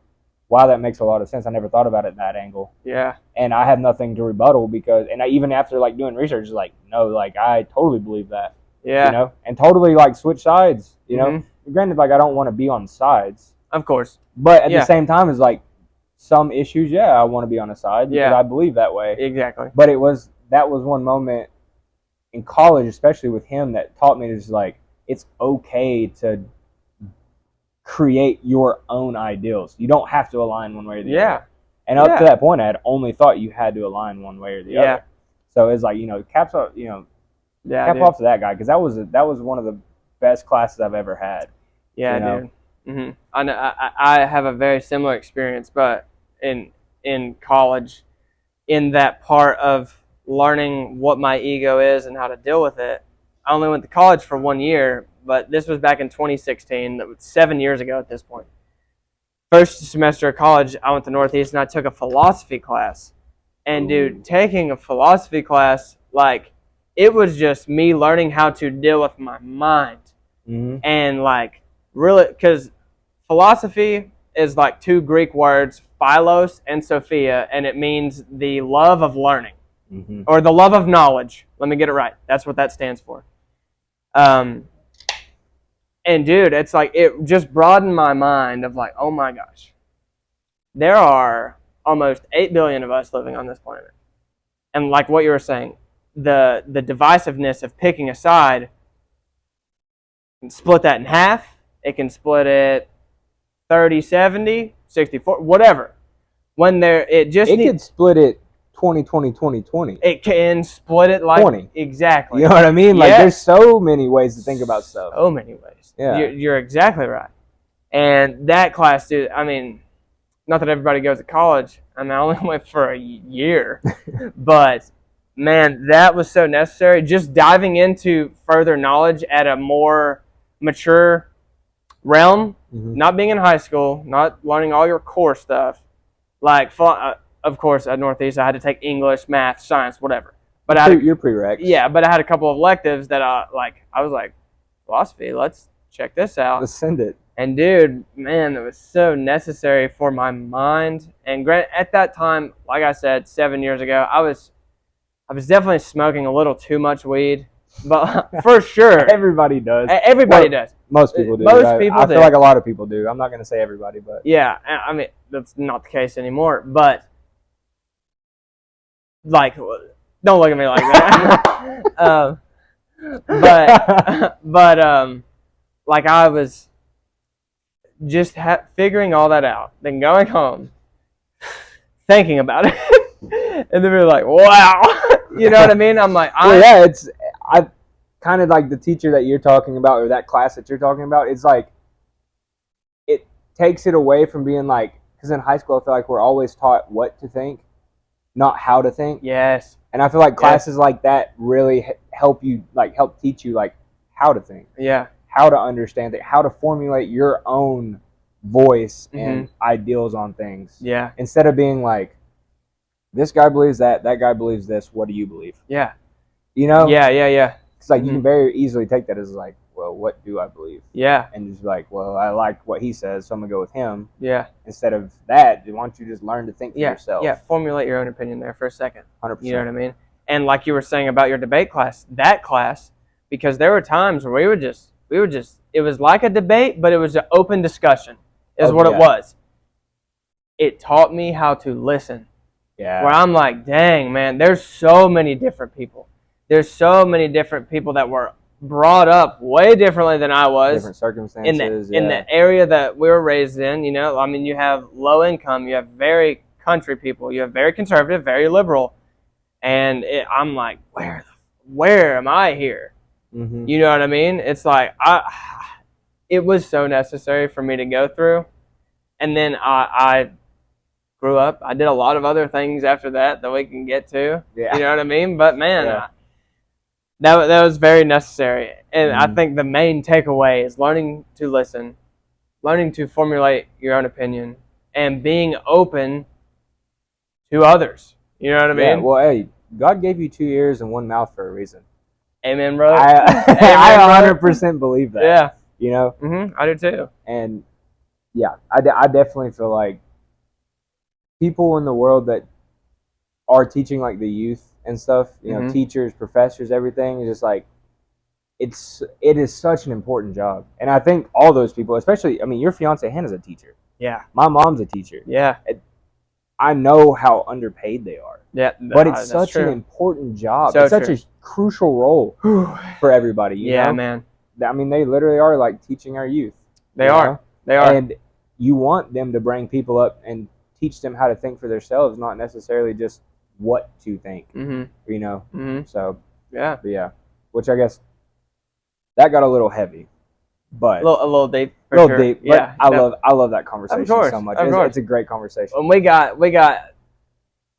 wow, that makes a lot of sense. I never thought about it that angle. Yeah. And I had nothing to rebuttal, because, and even after like doing research, like, no, like I totally believe that. Yeah. You know, and totally like switch sides, you know. Granted, like I don't want to be on sides. Of course. But at the same time, it's like some issues, I want to be on a side because I believe that way. Exactly. But that was one moment in college, especially with him, that taught me to just like, it's okay to create your own ideals. You don't have to align one way or the other. And up to that point, I had only thought you had to align one way or the other. So it's like, you know, cap off to that guy, because that was one of the best classes I've ever had. Yeah, you know? Dude. Mm-hmm. I have a very similar experience, but in college, in that part of learning what my ego is and how to deal with it. I only went to college for 1 year, but this was back in 2016. That was 7 years ago at this point. First semester of college, I went to Northeast and I took a philosophy class. And dude, taking a philosophy class, like, it was just me learning how to deal with my mind. Mm-hmm. And like, really, because philosophy is like two Greek words, philos and sophia, and it means the love of learning. Mm-hmm. Or the love of knowledge. Let me get it right. That's what that stands for. And dude, it's like, it just broadened my mind of like, oh my gosh, there are almost 8 billion of us living on this planet. And like what you were saying, the divisiveness of picking a side, can split that in half. It can split it 30-70, 60-40, whatever. It could split it 20-20-20-20. It can split it like 20. Exactly. You know what I mean? Like there's so many ways to think about stuff. So many ways. Yeah. You're exactly right. And that class, dude, I mean, not that everybody goes to college. I mean, I only went for a year. But man, that was so necessary. Just diving into further knowledge at a more mature realm, not being in high school, not learning all your core stuff. Like, of course, at Northeast, I had to take English, math, science, whatever. But your prereqs. Yeah, but I had a couple of electives that I was like, philosophy, let's check this out. Let's send it. And dude, man, it was so necessary for my mind. And at that time, like I said, 7 years ago, I was I was definitely smoking a little too much weed, but for sure. Everybody does. Everybody does. Most people do. Most people I do. feel like a lot of people do. I'm not going to say everybody, but. Yeah, I mean, that's not the case anymore, but, like, don't look at me like that. But like, I was just figuring all that out, then going home, thinking about it, and then we were like, wow. You know what I mean? I'm like, well, yeah, I kind of like the teacher that you're talking about, or that class that you're talking about. It's like it takes it away from being like, because in high school I feel like we're always taught what to think, not how to think. Yes. And I feel like classes like that really help teach you like how to think. Yeah. How to understand it, how to formulate your own voice and ideals on things. Yeah. Instead of being like, this guy believes that guy believes this, what do you believe? Yeah. You know? Yeah. It's like you can very easily take that as like, well, what do I believe? Yeah. And just like, well, I like what he says, so I'm going to go with him. Yeah. Instead of that, why don't you just learn to think for yourself? Yeah, formulate your own opinion there for a second. 100%. You know what I mean? And like you were saying about your debate class, because there were times where we were just, it was like a debate, but it was an open discussion is what it was. It taught me how to listen. Yeah. Where I'm like, dang, man, there's so many different people. There's so many different people that were brought up way differently than I was. Different circumstances. In the area that we were raised in, you know, I mean, you have low income, you have very country people, you have very conservative, very liberal. And I'm like, where am I here? Mm-hmm. You know what I mean? It's like, it was so necessary for me to go through. And then I grew up. I did a lot of other things after that we can get to. Yeah. You know what I mean? But man, that was very necessary. And I think the main takeaway is learning to listen, learning to formulate your own opinion, and being open to others. You know what I mean? Yeah, well, hey, God gave you 2 ears and 1 mouth for a reason. Amen, brother. I 100% believe that. Yeah. You know? I do too. And yeah, I definitely feel like people in the world that are teaching like the youth and stuff, you know, teachers, professors, everything is just like, it is such an important job. And I think all those people, especially, I mean, your fiance Hannah's a teacher. Yeah. My mom's a teacher. Yeah. I know how underpaid they are. Yeah. But it's such an important job. So it's such a crucial role for everybody. You know? Man. I mean, they literally are like teaching our youth. They are. They are. And you want them to bring people up and teach them how to think for themselves, not necessarily just what to think. You know? So, yeah. Which I guess that got a little heavy. But a little deep. A little deep. But I love that conversation so much. It's a great conversation. And we got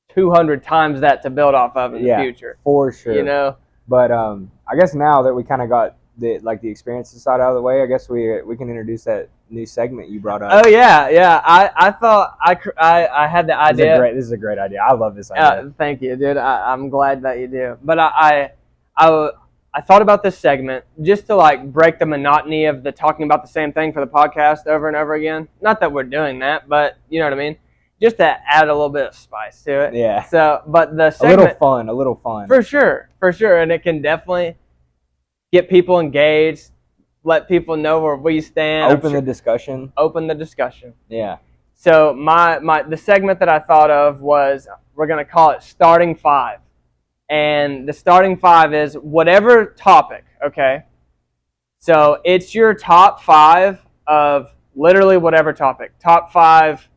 200 times that to build off of in the future. For sure. You know? But I guess now that we kind of got the experiences side out of the way, I guess we can introduce that new segment you brought up. Oh yeah. I thought I had the idea. This is a great idea. I love this idea. Thank you, dude. I'm glad that you do. But I thought about this segment just to like break the monotony of the talking about the same thing for the podcast over and over again. Not that we're doing that, but you know what I mean. Just to add a little bit of spice to it. Yeah. So, but the segment, a little fun. For sure, and it can definitely get people engaged, let people know where we stand. Open the discussion. Yeah. So the segment that I thought of was, we're gonna call it Starting Five, and the Starting Five is whatever topic. Okay. So it's your top 5 of literally whatever topic. Top 5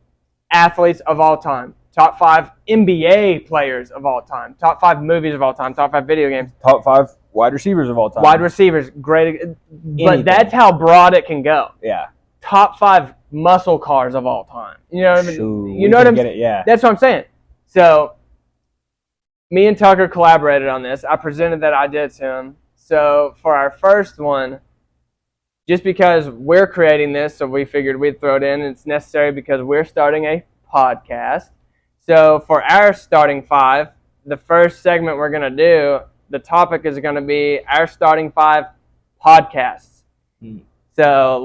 athletes of all time, top 5 NBA players of all time, top 5 movies of all time, top 5 video games, top 5 wide receivers of all time. Wide receivers, great. But that's how broad it can go. Yeah. Top 5 muscle cars of all time. You know what I mean? You know what I'm saying? Yeah. That's what I'm saying. So me and Tucker collaborated on this. I presented that idea to him. So for our first one, just because we're creating this, so we figured we'd throw it in. It's necessary because we're starting a podcast. So for our Starting 5, the first segment we're going to do, the topic is going to be our Starting 5 podcasts. So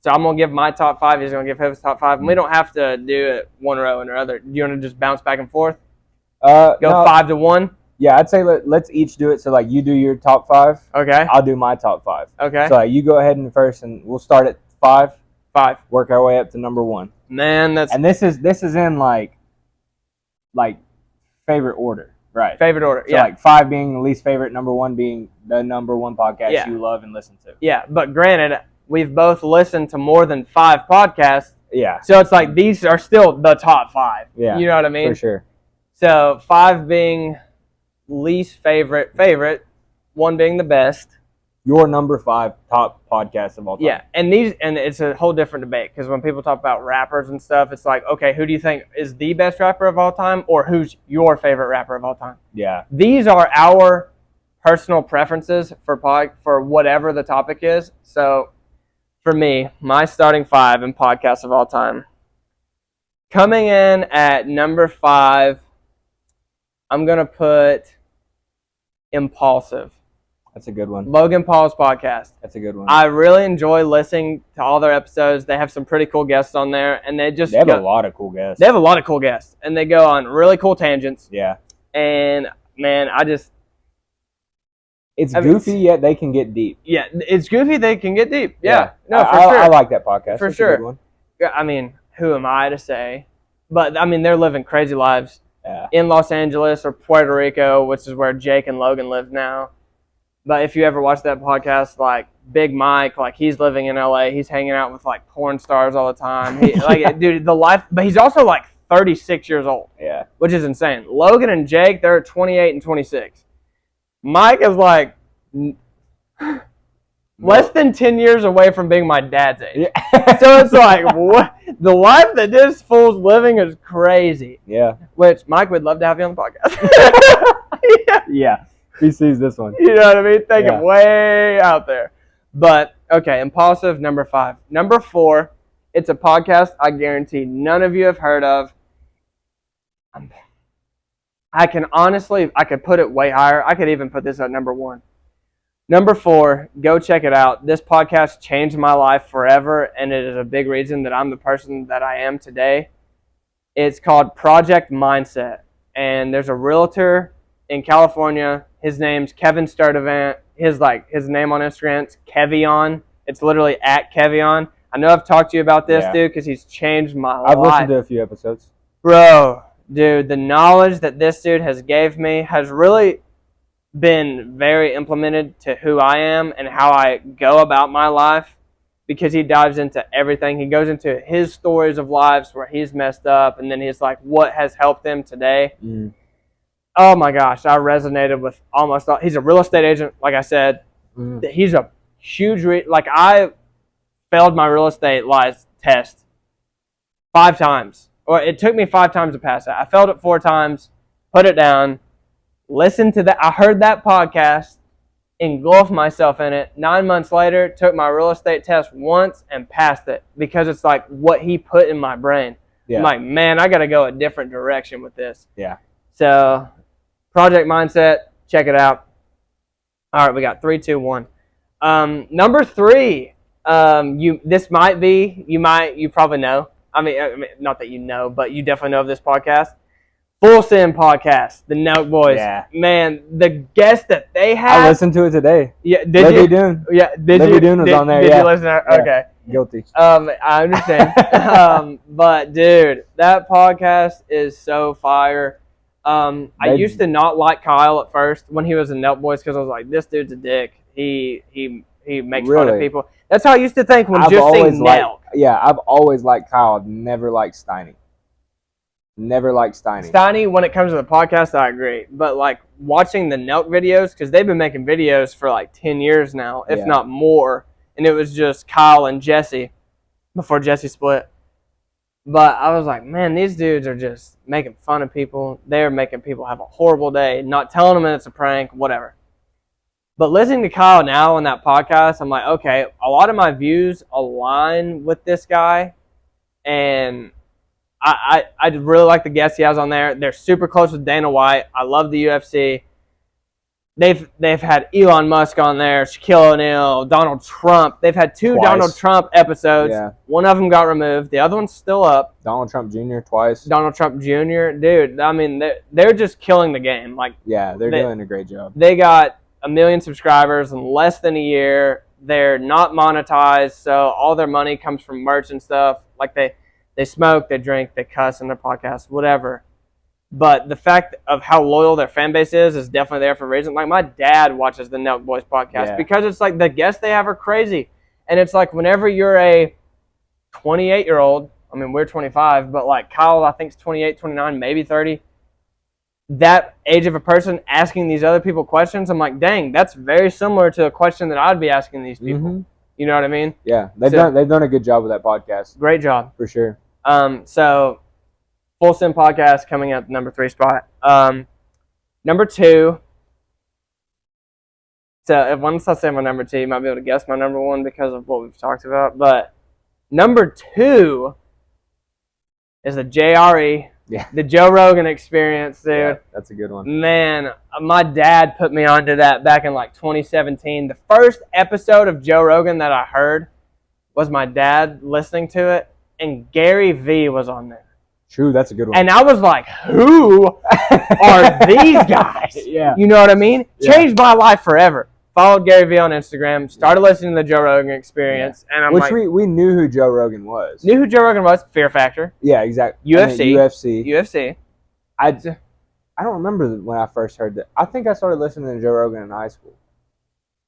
so I'm going to give my top 5, he's going to give his top 5, and we don't have to do it one row and the other. Do you want to just bounce back and forth? Go no, 5-1. Yeah, I'd say let's each do it. So like you do your top 5. Okay. I'll do my top 5. Okay. So like, you go ahead and first, and we'll start at 5. 5. Work our way up to number 1. Man, that's And this is in like favorite order, right? favorite order. So Yeah. like 5 being the least favorite, number 1 being the number 1 podcast Yeah. you love and listen to. Yeah, but granted, we've both listened to more than 5 podcasts, Yeah, so it's like these are still the top 5. Yeah, You know what I mean? for sure. So 5 being least favorite, 1 being the best. Your number 5 top podcast of all time. Yeah, and it's a whole different debate because when people talk about rappers and stuff, it's like, okay, who do you think is the best rapper of all time, or who's your favorite rapper of all time? Yeah. These are our personal preferences for whatever the topic is. So for me, my starting 5 in podcasts of all time. Coming in at number 5, I'm going to put Impulsive. That's a good one. Logan Paul's podcast. That's a good one. I really enjoy listening to all their episodes. They have some pretty cool guests on there, and they have a lot of cool guests. They have a lot of cool guests, and they go on really cool tangents. Yeah. And man, it's goofy, yet they can get deep. Yeah, it's goofy. They can get deep. Yeah. No, for sure. I like that podcast. For That's sure. A good one. I mean, who am I to say? But I mean, they're living crazy lives in Los Angeles or Puerto Rico, which is where Jake and Logan live now. But if you ever watch that podcast, like Big Mike, like he's living in LA, he's hanging out with like porn stars all the time. Dude, the life. But he's also like 36 years old. Yeah, which is insane. Logan and Jake, they're 28 and 26. Mike is like less than 10 years away from being my dad's age. Yeah. So it's like, what? The life that this fool's living is crazy. Yeah. Which Mike would love to have you on the podcast. Yeah. He sees this one. You know what I mean? Take it way out there. But, okay, Impulsive, number 5. Number 4, it's a podcast I guarantee none of you have heard of. I could put it way higher. I could even put this at number 1. Number 4, go check it out. This podcast changed my life forever, and it is a big reason that I'm the person that I am today. It's called Project Mindset, and there's a realtor in California. His name's Kevin Sturdivant. His name on Instagram's Kevion. It's literally at Kevion. I know I've talked to you about this, dude, because he's changed my life. I've listened to a few episodes. Bro, dude, the knowledge that this dude has gave me has really been very implemented to who I am and how I go about my life, because he dives into everything. He goes into his stories of lives where he's messed up, and then he's like, what has helped him today. Oh my gosh, I resonated with almost all. He's a real estate agent, like I said. He's a huge I failed my real estate license test 5 times. Or it took me 5 times to pass it. I failed it 4 times, put it down, listened to that. I heard that podcast, engulfed myself in it. 9 months later, took my real estate test once and passed it, because it's like what he put in my brain. Yeah. I'm like, man, I got to go a different direction with this. Yeah. So, Project Mindset, check it out. All right, we got 3, 2, 1. Number 3, you probably know. I mean, not that you know, but you definitely know of this podcast. Full Send Podcast, the Nelk Boys. Yeah. Man, the guest that they had. I listened to it today. Yeah, Libby Dune. Yeah, Libby Dune was on there. Did you listen to her? Okay. Guilty. I understand. But dude, that podcast is so fire. I used to not like Kyle at first when he was in Nelk Boys, because I was like, this dude's a dick. He makes fun of people. That's how I used to think when just seeing Nelk. Yeah, I've always liked Kyle. Never liked Steiny. Never liked Steiny. Steiny, when it comes to the podcast, I agree. But like watching the Nelk videos, because they've been making videos for like 10 years now, if not more. And it was just Kyle and Jesse before Jesse split. But I was like, man, these dudes are just making fun of people. They're making people have a horrible day, not telling them it's a prank, whatever. But listening to Kyle now on that podcast, I'm like, okay, a lot of my views align with this guy. And I really like the guests he has on there. They're super close with Dana White. I love the UFC. They've had Elon Musk on there, Shaquille O'Neal, Donald Trump. They've had two Twice. Donald Trump episodes. Yeah. One of them got removed. The other one's still up. Donald Trump Jr. twice. Donald Trump Jr. Dude, I mean, they're just killing the game. Like, yeah, they're doing a great job. They got 1 million subscribers in less than a year. They're not monetized, so all their money comes from merch and stuff. Like, they smoke, they drink, they cuss in their podcasts, whatever. But the fact of how loyal their fan base is definitely there for a reason. Like, my dad watches the Nelk Boys podcast because it's like the guests they have are crazy. And it's like whenever you're a 28-year-old, I mean, we're 25, but like Kyle, I think, is 28, 29, maybe 30. That age of a person asking these other people questions, I'm like, dang, that's very similar to a question that I'd be asking these people. Mm-hmm. You know what I mean? Yeah, they've done a good job with that podcast. Great job. For sure. So Full Sim Podcast coming at the number 3 spot. Number 2. So once I say my number 2, you might be able to guess my number 1 because of what we've talked about. But number 2 is the JRE. Yeah. The Joe Rogan Experience, dude. Yeah, that's a good one. Man, my dad put me onto that back in like 2017. The first episode of Joe Rogan that I heard was my dad listening to it, and Gary V was on there. True, that's a good one. And I was like, who are these guys? Yeah. You know what I mean? Yeah. Changed my life forever. Followed Gary V on Instagram, started listening to the Joe Rogan Experience, and I'm Which like, we knew who Joe Rogan was. Knew who Joe Rogan was? Fear Factor. Yeah, exactly. UFC. I don't remember when I first heard that. I think I started listening to Joe Rogan in high school.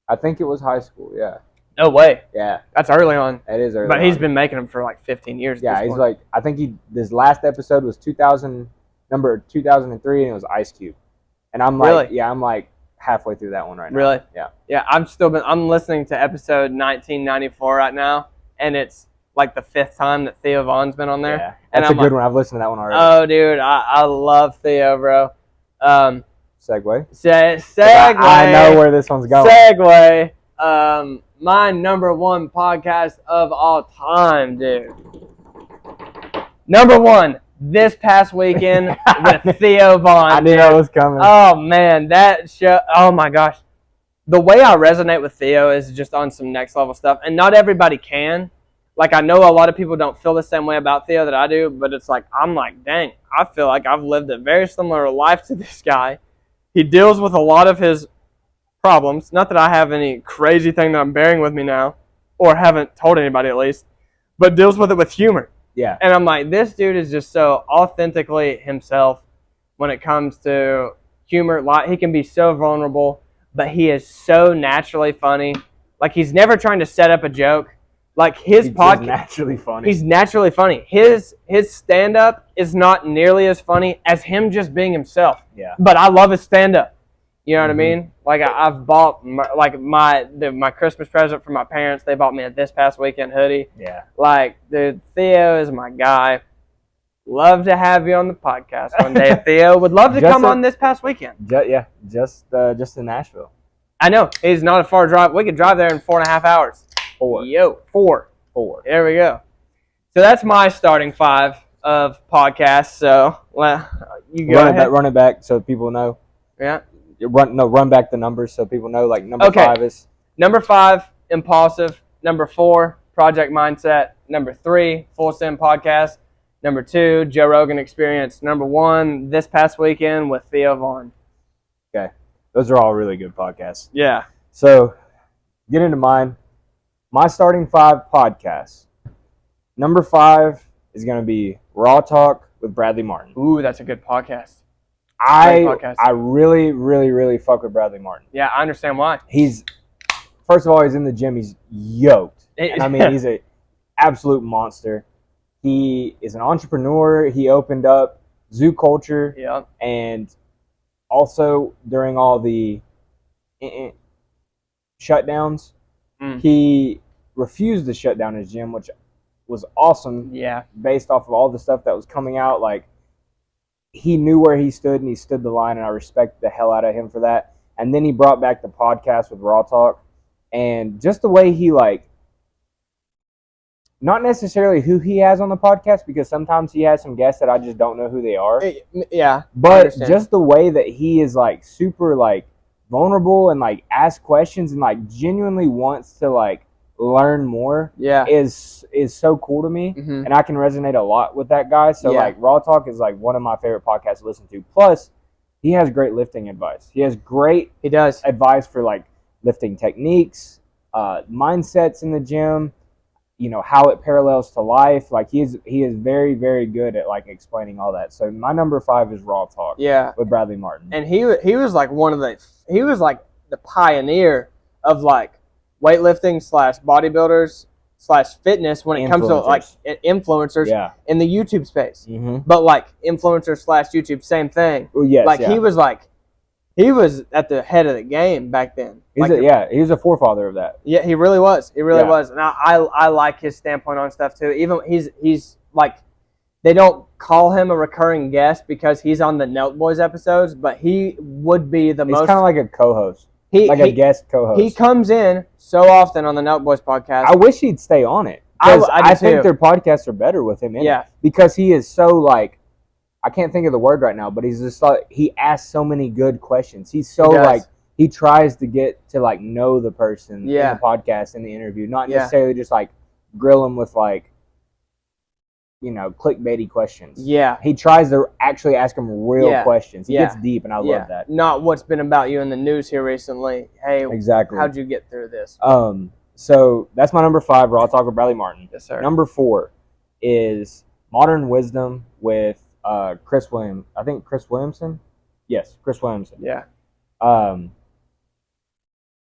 I think it was high school, yeah. No way. Yeah. That's early on. It is early But he's on. been making them for like 15 years. Yeah, he's like, I think his last episode was 2003, and it was Ice Cube. And I'm like, really? Yeah, I'm like halfway through that one right now. Really? Yeah. Yeah, I'm listening to episode 1994 right now, and it's like the 5th time that Theo Vaughn's been on there. Yeah, that's a good one. I've listened to that one already. Oh, dude, I love Theo, bro. Segue. Segue. I know where this one's going. Segue. My number 1 podcast of all time, dude. Number 1, this past weekend with Theo Vaughn. I knew that was coming. Oh, man, that show. Oh, my gosh. The way I resonate with Theo is just on some next level stuff. And not everybody can. Like, I know a lot of people don't feel the same way about Theo that I do, but it's like, I'm like, dang, I feel like I've lived a very similar life to this guy. He deals with a lot of his problems. Not that I have any crazy thing that I'm bearing with me now, or haven't told anybody at least, but deals with it with humor. Yeah. And I'm like, this dude is just so authentically himself when it comes to humor. Like, he can be so vulnerable, but he is so naturally funny. Like, he's never trying to set up a joke. Like, his podcast, naturally funny. He's naturally funny. His stand-up is not nearly as funny as him just being himself. Yeah. But I love his stand-up. You know what I mean? Like, I've bought my Christmas present for my parents. They bought me a This Past Weekend hoodie. Yeah. Like, dude, Theo is my guy. Love to have you on the podcast one day, Theo. Would love to come on This Past Weekend. Just in Nashville. I know. It's not a far drive. We could drive there in 4.5 hours. 4. 4. There we go. So that's my starting 5 of podcasts. So, you go ahead. Run it back so people know. Yeah. Run back the numbers so people know. Like, number 5 is... Number 5, Impulsive. Number 4, Project Mindset. Number 3, Full Sim Podcast. Number 2, Joe Rogan Experience. Number 1, This Past Weekend with Theo Vaughn. Okay. Those are all really good podcasts. Yeah. So, get into mine. My starting 5 podcasts. Number 5 is going to be Raw Talk with Bradley Martin. Ooh, that's a good podcast. I really, really, really fuck with Bradley Martin. Yeah, I understand why. First of all, he's in the gym. He's yoked. And I mean, he's an absolute monster. He is an entrepreneur. He opened up Zoo Culture. Yeah. And also, during all the shutdowns, he refused to shut down his gym, which was awesome. Yeah. Based off of all the stuff that was coming out, like, he knew where he stood, and he stood the line, and I respect the hell out of him for that. And then he brought back the podcast with Raw Talk, and just the way he, like, not necessarily who he has on the podcast, because sometimes he has some guests that I just don't know who they are. Yeah. But just the way that he is, like, super, like, vulnerable and like ask questions and like genuinely wants to like learn more is so cool to me. And I can resonate a lot with that guy. So like Raw Talk is like one of my favorite podcasts to listen to. Plus he has great lifting advice. He has great advice for like lifting techniques, mindsets in the gym, you know, how it parallels to life. Like he is very, very good at like explaining all that. So my number 5 is Raw Talk. With Bradley Martin. And he was like he was like the pioneer of like weightlifting / bodybuilders / fitness when it comes to like influencers in the YouTube space. But like influencers / YouTube, same thing. Like he was at the head of the game back then. He was a forefather of that. Yeah, he really was. He really was. And I like his standpoint on stuff too. Even he's like, they don't call him a recurring guest because he's on the Nelk Boys episodes, but he would be the most. He's kind of like a co-host, a guest co-host. He comes in so often on the Nelk Boys podcast. I wish he'd stay on it. I think their podcasts are better with him in it. Because he is so like, I can't think of the word right now, but he's just like, he asks so many good questions. He's so like, he tries to get to like know the person in the podcast, in the interview, not necessarily just like grill him with like, you know, clickbaity questions. He tries to actually ask him real questions. He gets deep, and I love that. Not what's been about you in the news here recently. Hey, how'd you get through this? So that's my number 5, Raw Talk with Bradley Martin. Yes, sir. Number 4 is Modern Wisdom with Chris Williams. I think Chris Williamson. Yes, Chris Williamson.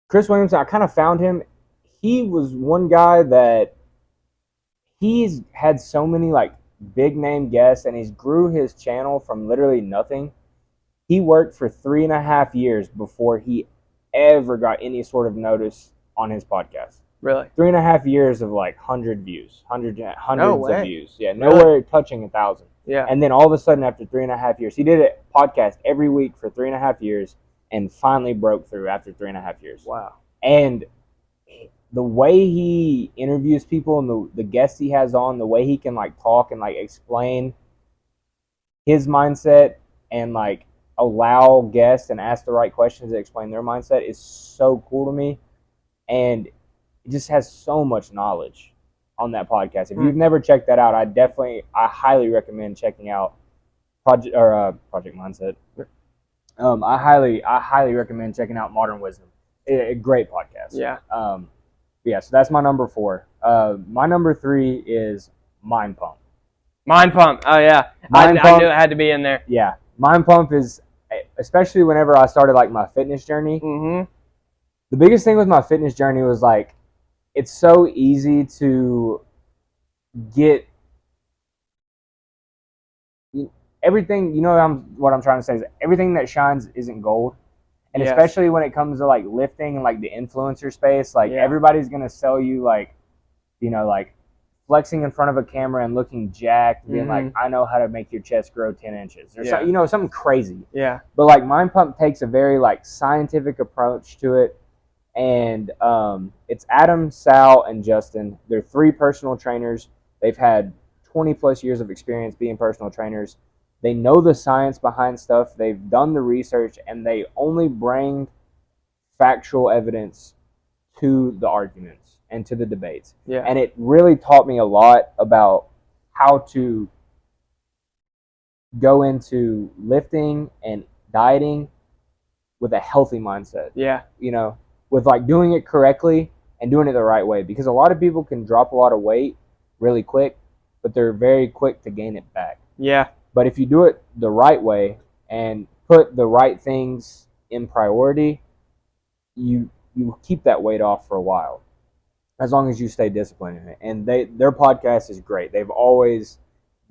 Chris Williamson, I kind of found him. He was one guy that he's had so many like big name guests, and he's grew his channel from literally nothing. He worked for 3.5 years before he ever got any sort of notice on his podcast. Really? 3.5 years of like 100 views, hundreds of views. Yeah, nowhere touching 1,000. And then all of a sudden, after 3.5 years, he did a podcast every week for 3.5 years, and finally broke through after 3.5 years. Wow. And the way he interviews people and the guests he has on, the way he can like talk and like explain his mindset and like allow guests and ask the right questions to explain their mindset is so cool to me. And it just has so much knowledge on that podcast. If you've never checked that out, I highly recommend checking out Project Mindset. I highly recommend checking out Modern Wisdom. A great podcast. So that's my number 4. My number 3 is Mind Pump. Mind Pump. Oh yeah, I knew it had to be in there. Yeah, Mind Pump is, especially whenever I started like my fitness journey. The biggest thing with my fitness journey was like, it's so easy to get everything. You know what I'm trying to say is everything that shines isn't gold. And especially when it comes to like lifting and like the influencer space, like everybody's gonna sell you like, you know, like flexing in front of a camera and looking jacked, being like, I know how to make your chest grow 10 inches or something, you know, something crazy. But like Mind Pump takes a very like scientific approach to it, and it's Adam, Sal, and Justin. They're 3 personal trainers. They've had 20 plus years of experience being personal trainers. They know the science behind stuff. They've done the research, and they only bring factual evidence to the arguments and to the debates. And it really taught me a lot about how to go into lifting and dieting with a healthy mindset. You know, with like doing it correctly and doing it the right way. Because a lot of people can drop a lot of weight really quick, but they're very quick to gain it back. But if you do it the right way and put the right things in priority, you keep that weight off for a while, as long as you stay disciplined in it. And their podcast is great. They've always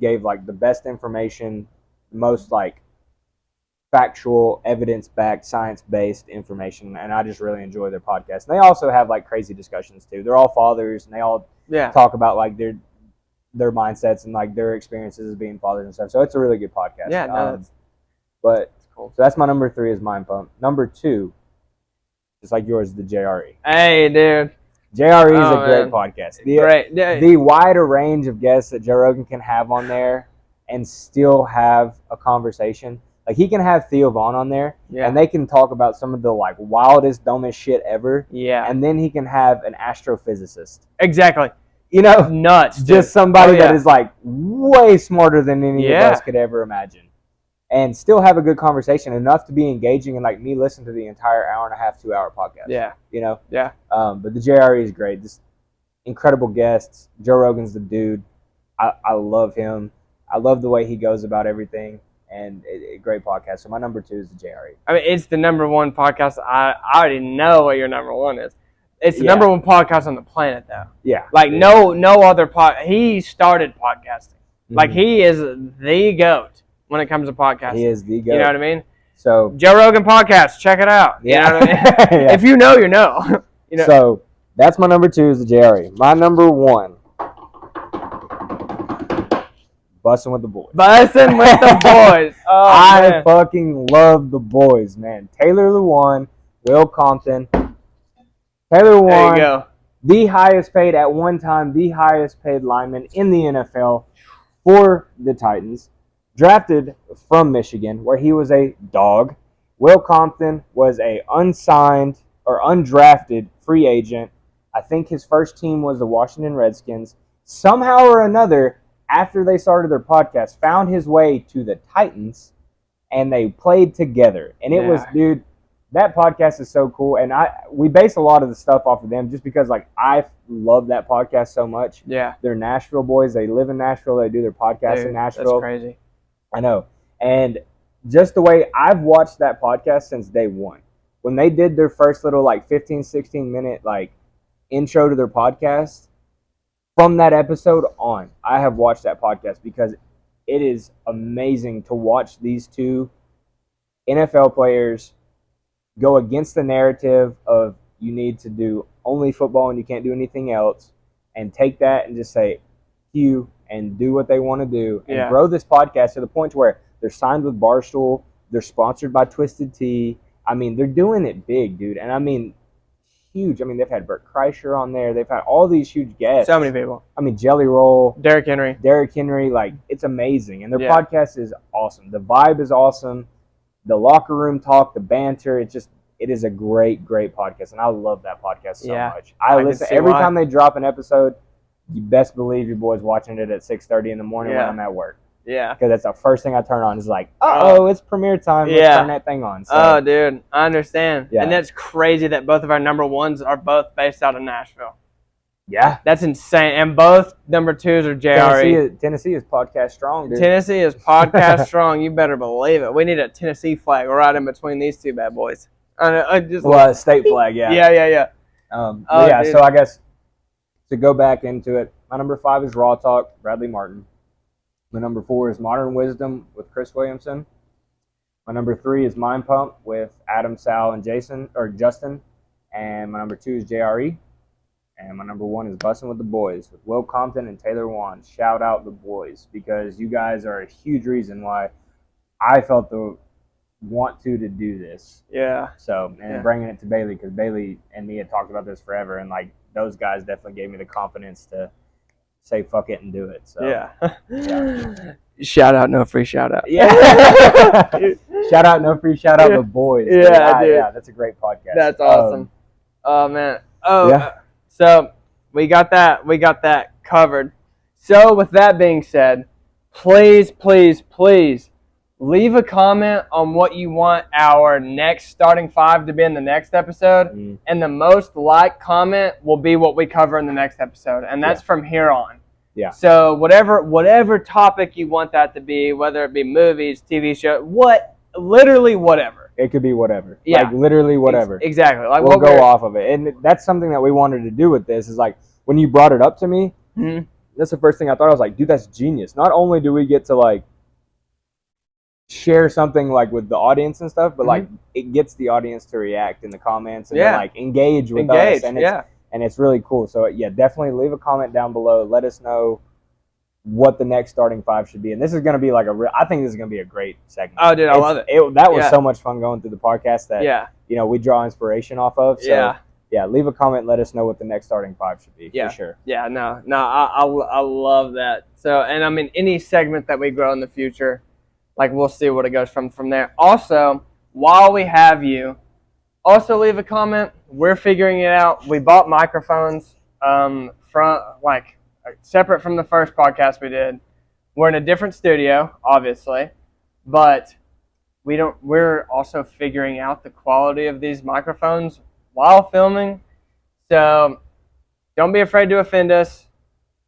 gave like the best information, most like factual, evidence-backed, science-based information, and I just really enjoy their podcast. And they also have like crazy discussions too. They're all fathers, and they all talk about like their mindsets and like their experiences as being fathers and stuff. So it's a really good podcast. But cool. So that's my number 3 is Mind Pump. Number 2, just like yours, the JRE. Hey, dude. JRE is a great podcast. The wider range of guests that Joe Rogan can have on there and still have a conversation. Like, he can have Theo Vaughn on there, and they can talk about some of the, like, wildest, dumbest shit ever. Yeah. And then he can have an astrophysicist. Exactly. You know? Nuts, dude. Just somebody that is, like, way smarter than any of us could ever imagine. And still have a good conversation, enough to be engaging, and, like, me listen to the entire hour and a half, 2 hour podcast. Yeah. You know? Yeah. But the JRE is great. Just incredible guests. Joe Rogan's the dude. I love him. I love the way he goes about everything. And a great podcast. So my number 2 is the JRE. I mean, it's the number one podcast. I already know what your number one is. It's the number one podcast on the planet, though. Yeah. Like, no other he started podcasting. Mm-hmm. Like, he is the GOAT when it comes to podcasting. He is the GOAT. You know what I mean? So Joe Rogan podcast, check it out. You know what I mean? Yeah. If you know, you know. You know. So that's my number 2 is the JRE. My number 1. Bussing with the Boys. Bussing with the Boys. Oh, I fucking love the Boys, man. Taylor Lewan, Will Compton. Taylor Lewan, there you go. The highest paid at one time, the highest paid lineman in the NFL for the Titans. Drafted from Michigan, where he was a dog. Will Compton was a unsigned or undrafted free agent. I think his first team was the Washington Redskins. Somehow or another, after they started their podcast, found his way to the Titans, and they played together. And it was, dude, that podcast is so cool. And we base a lot of the stuff off of them just because, like, I love that podcast so much. Yeah. They're Nashville boys. They live in Nashville. They do their podcast in Nashville. That's crazy. I know. And just the way I've watched that podcast since day one. When they did their first little, like, 15, 16-minute, like, intro to their podcast, from that episode on, I have watched that podcast because it is amazing to watch these two NFL players go against the narrative of you need to do only football and you can't do anything else, and take that and just say, you and do what they want to do and grow this podcast to the point where they're signed with Barstool, they're sponsored by Twisted Tea. I mean, they're doing it big, dude. And I mean, huge. I mean, they've had Bert Kreischer on there. They've had all these huge guests. So many people. I mean, Jelly Roll. Derrick Henry. Like, it's amazing. And their podcast is awesome. The vibe is awesome. The locker room talk, the banter, it is a great, great podcast. And I love that podcast so much. I listen every time they drop an episode. You best believe your boy's watching it at 6:30 in the morning when I'm at work. Yeah. Because that's the first thing I turn on. Is like, it's premiere time. Let's turn that thing on. So, oh, dude, I understand. Yeah. And that's crazy that both of our number ones are both based out of Nashville. Yeah. That's insane. And both number 2s are JRE. Tennessee is podcast strong, dude. Tennessee is podcast strong. You better believe it. We need a Tennessee flag right in between these two bad boys. A state flag, yeah. Yeah. So I guess to go back into it, my number 5 is Raw Talk, Bradley Martin. My number 4 is Modern Wisdom with Chris Williamson. My number 3 is Mind Pump with Adam, Sal, and Justin. And my number 2 is JRE. And my number 1 is Bussin' with the Boys with Will Compton and Taylor Wan. Shout out the boys, because you guys are a huge reason why I felt the want to do this. Yeah. So, and bringing it to Bailey, because Bailey and me had talked about this forever, and, like, those guys definitely gave me the confidence to say fuck it and do it. So yeah. Shout out, no free shout out. Yeah. Shout out, no free shout out, the boys. Yeah, dude. Yeah, that's a great podcast. That's awesome. Oh man. Oh yeah. So we got that covered. So with that being said, please leave a comment on what you want our next starting 5 to be in the next episode. And the most liked comment will be what we cover in the next episode. And that's from here on. Yeah. So whatever topic you want that to be, whether it be movies, TV show, literally whatever. It could be whatever. Yeah. Like literally whatever. Exactly. Like we'll go off of it. And that's something that we wanted to do with this, is like when you brought it up to me, that's the first thing I thought. I was like, dude, that's genius. Not only do we get to like share something like with the audience and stuff, but like it gets the audience to react in the comments and like engage with us, and it's really cool. So definitely leave a comment down below. Let us know what the next starting 5 should be, and this is going to be like I think this is going to be a great segment. Oh, dude, I love it. That was so much fun going through the podcast that we draw inspiration off of. So leave a comment. Let us know what the next starting 5 should be. For sure. Yeah, I love that. So, and I mean, any segment that we grow in the future, like we'll see what it goes from there. Also, while we have you, also leave a comment. We're figuring it out. We bought microphones from like separate from the first podcast we did. We're in a different studio, obviously, but we're also figuring out the quality of these microphones while filming. So don't be afraid to offend us.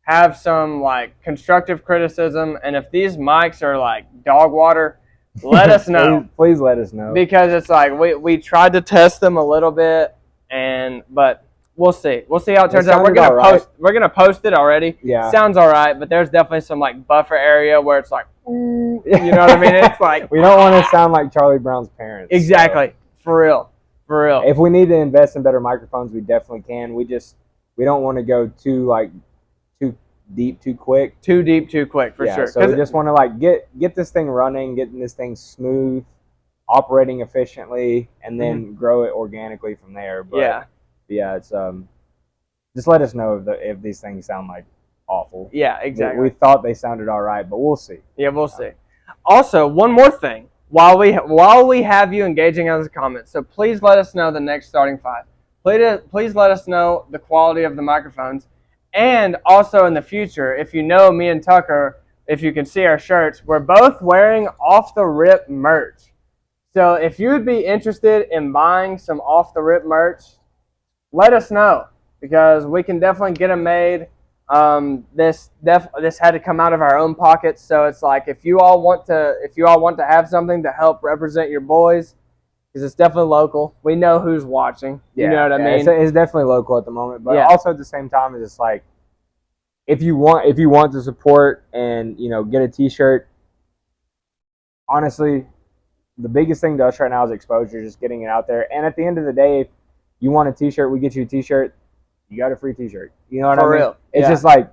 Have some like constructive criticism, and if these mics are like dog water, let us know. Please let us know. Because it's like we tried to test them a little bit, but we'll see. We'll see how it turns out. We're gonna post it already. Yeah. Sounds all right, but there's definitely some like buffer area where it's like, you know what I mean? It's like we don't want to sound like Charlie Brown's parents. Exactly. So. For real. If we need to invest in better microphones, we definitely can. We don't want to go too deep too quick. Too deep too quick, for sure. So we just want to like get this thing running, getting this thing smooth, operating efficiently, and then grow it organically from there. But yeah, it's just let us know if these things sound like awful. Yeah, exactly. We thought they sounded all right, but we'll see. Yeah, we'll see. Also, one more thing. While we have you engaging on the comments, so please let us know the next starting five. Please let us know the quality of the microphones. And also in the future, if you know me and Tucker, if you can see our shirts, we're both wearing Off the Rip merch. So if you would be interested in buying some Off the Rip merch, let us know, because we can definitely get them made. This had to come out of our own pockets, so it's like if you all want to have something to help represent your boys, because it's definitely local. We know who's watching. You know what I mean? It's definitely local at the moment, but also at the same time, it's just like if you want to support and get a T-shirt. Honestly, the biggest thing to us right now is exposure, just getting it out there. And at the end of the day, if you want a T-shirt, we get you a T-shirt. You got a free T-shirt. You know what I mean? For real. It's just like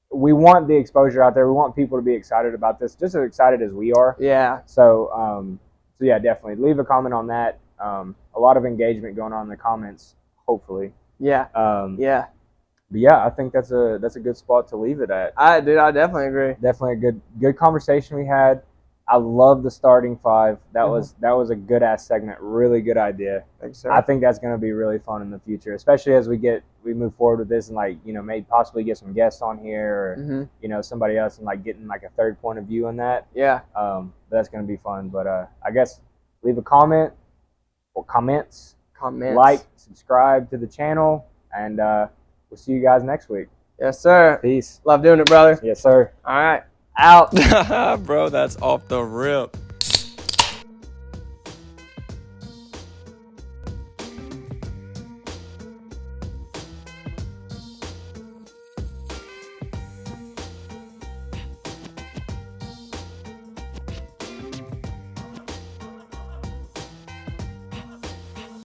we want the exposure out there. We want people to be excited about this, just as excited as we are. Yeah. So yeah, definitely leave a comment on that. A lot of engagement going on in the comments, hopefully. Yeah. Yeah. But yeah, I think that's a good spot to leave it at. I definitely agree. Definitely a good conversation we had. I love the starting five. That was a good ass segment. Really good idea. Thanks, sir. I think that's going to be really fun in the future, especially as we move forward with this and maybe possibly get some guests on here or somebody else and getting a third point of view on that. Yeah. That's going to be fun. But I guess leave a comment or comments. Like, subscribe to the channel, and we'll see you guys next week. Yes, sir. Peace. Love doing it, brother. Yes, sir. All right. Out. Bro, that's off the rip.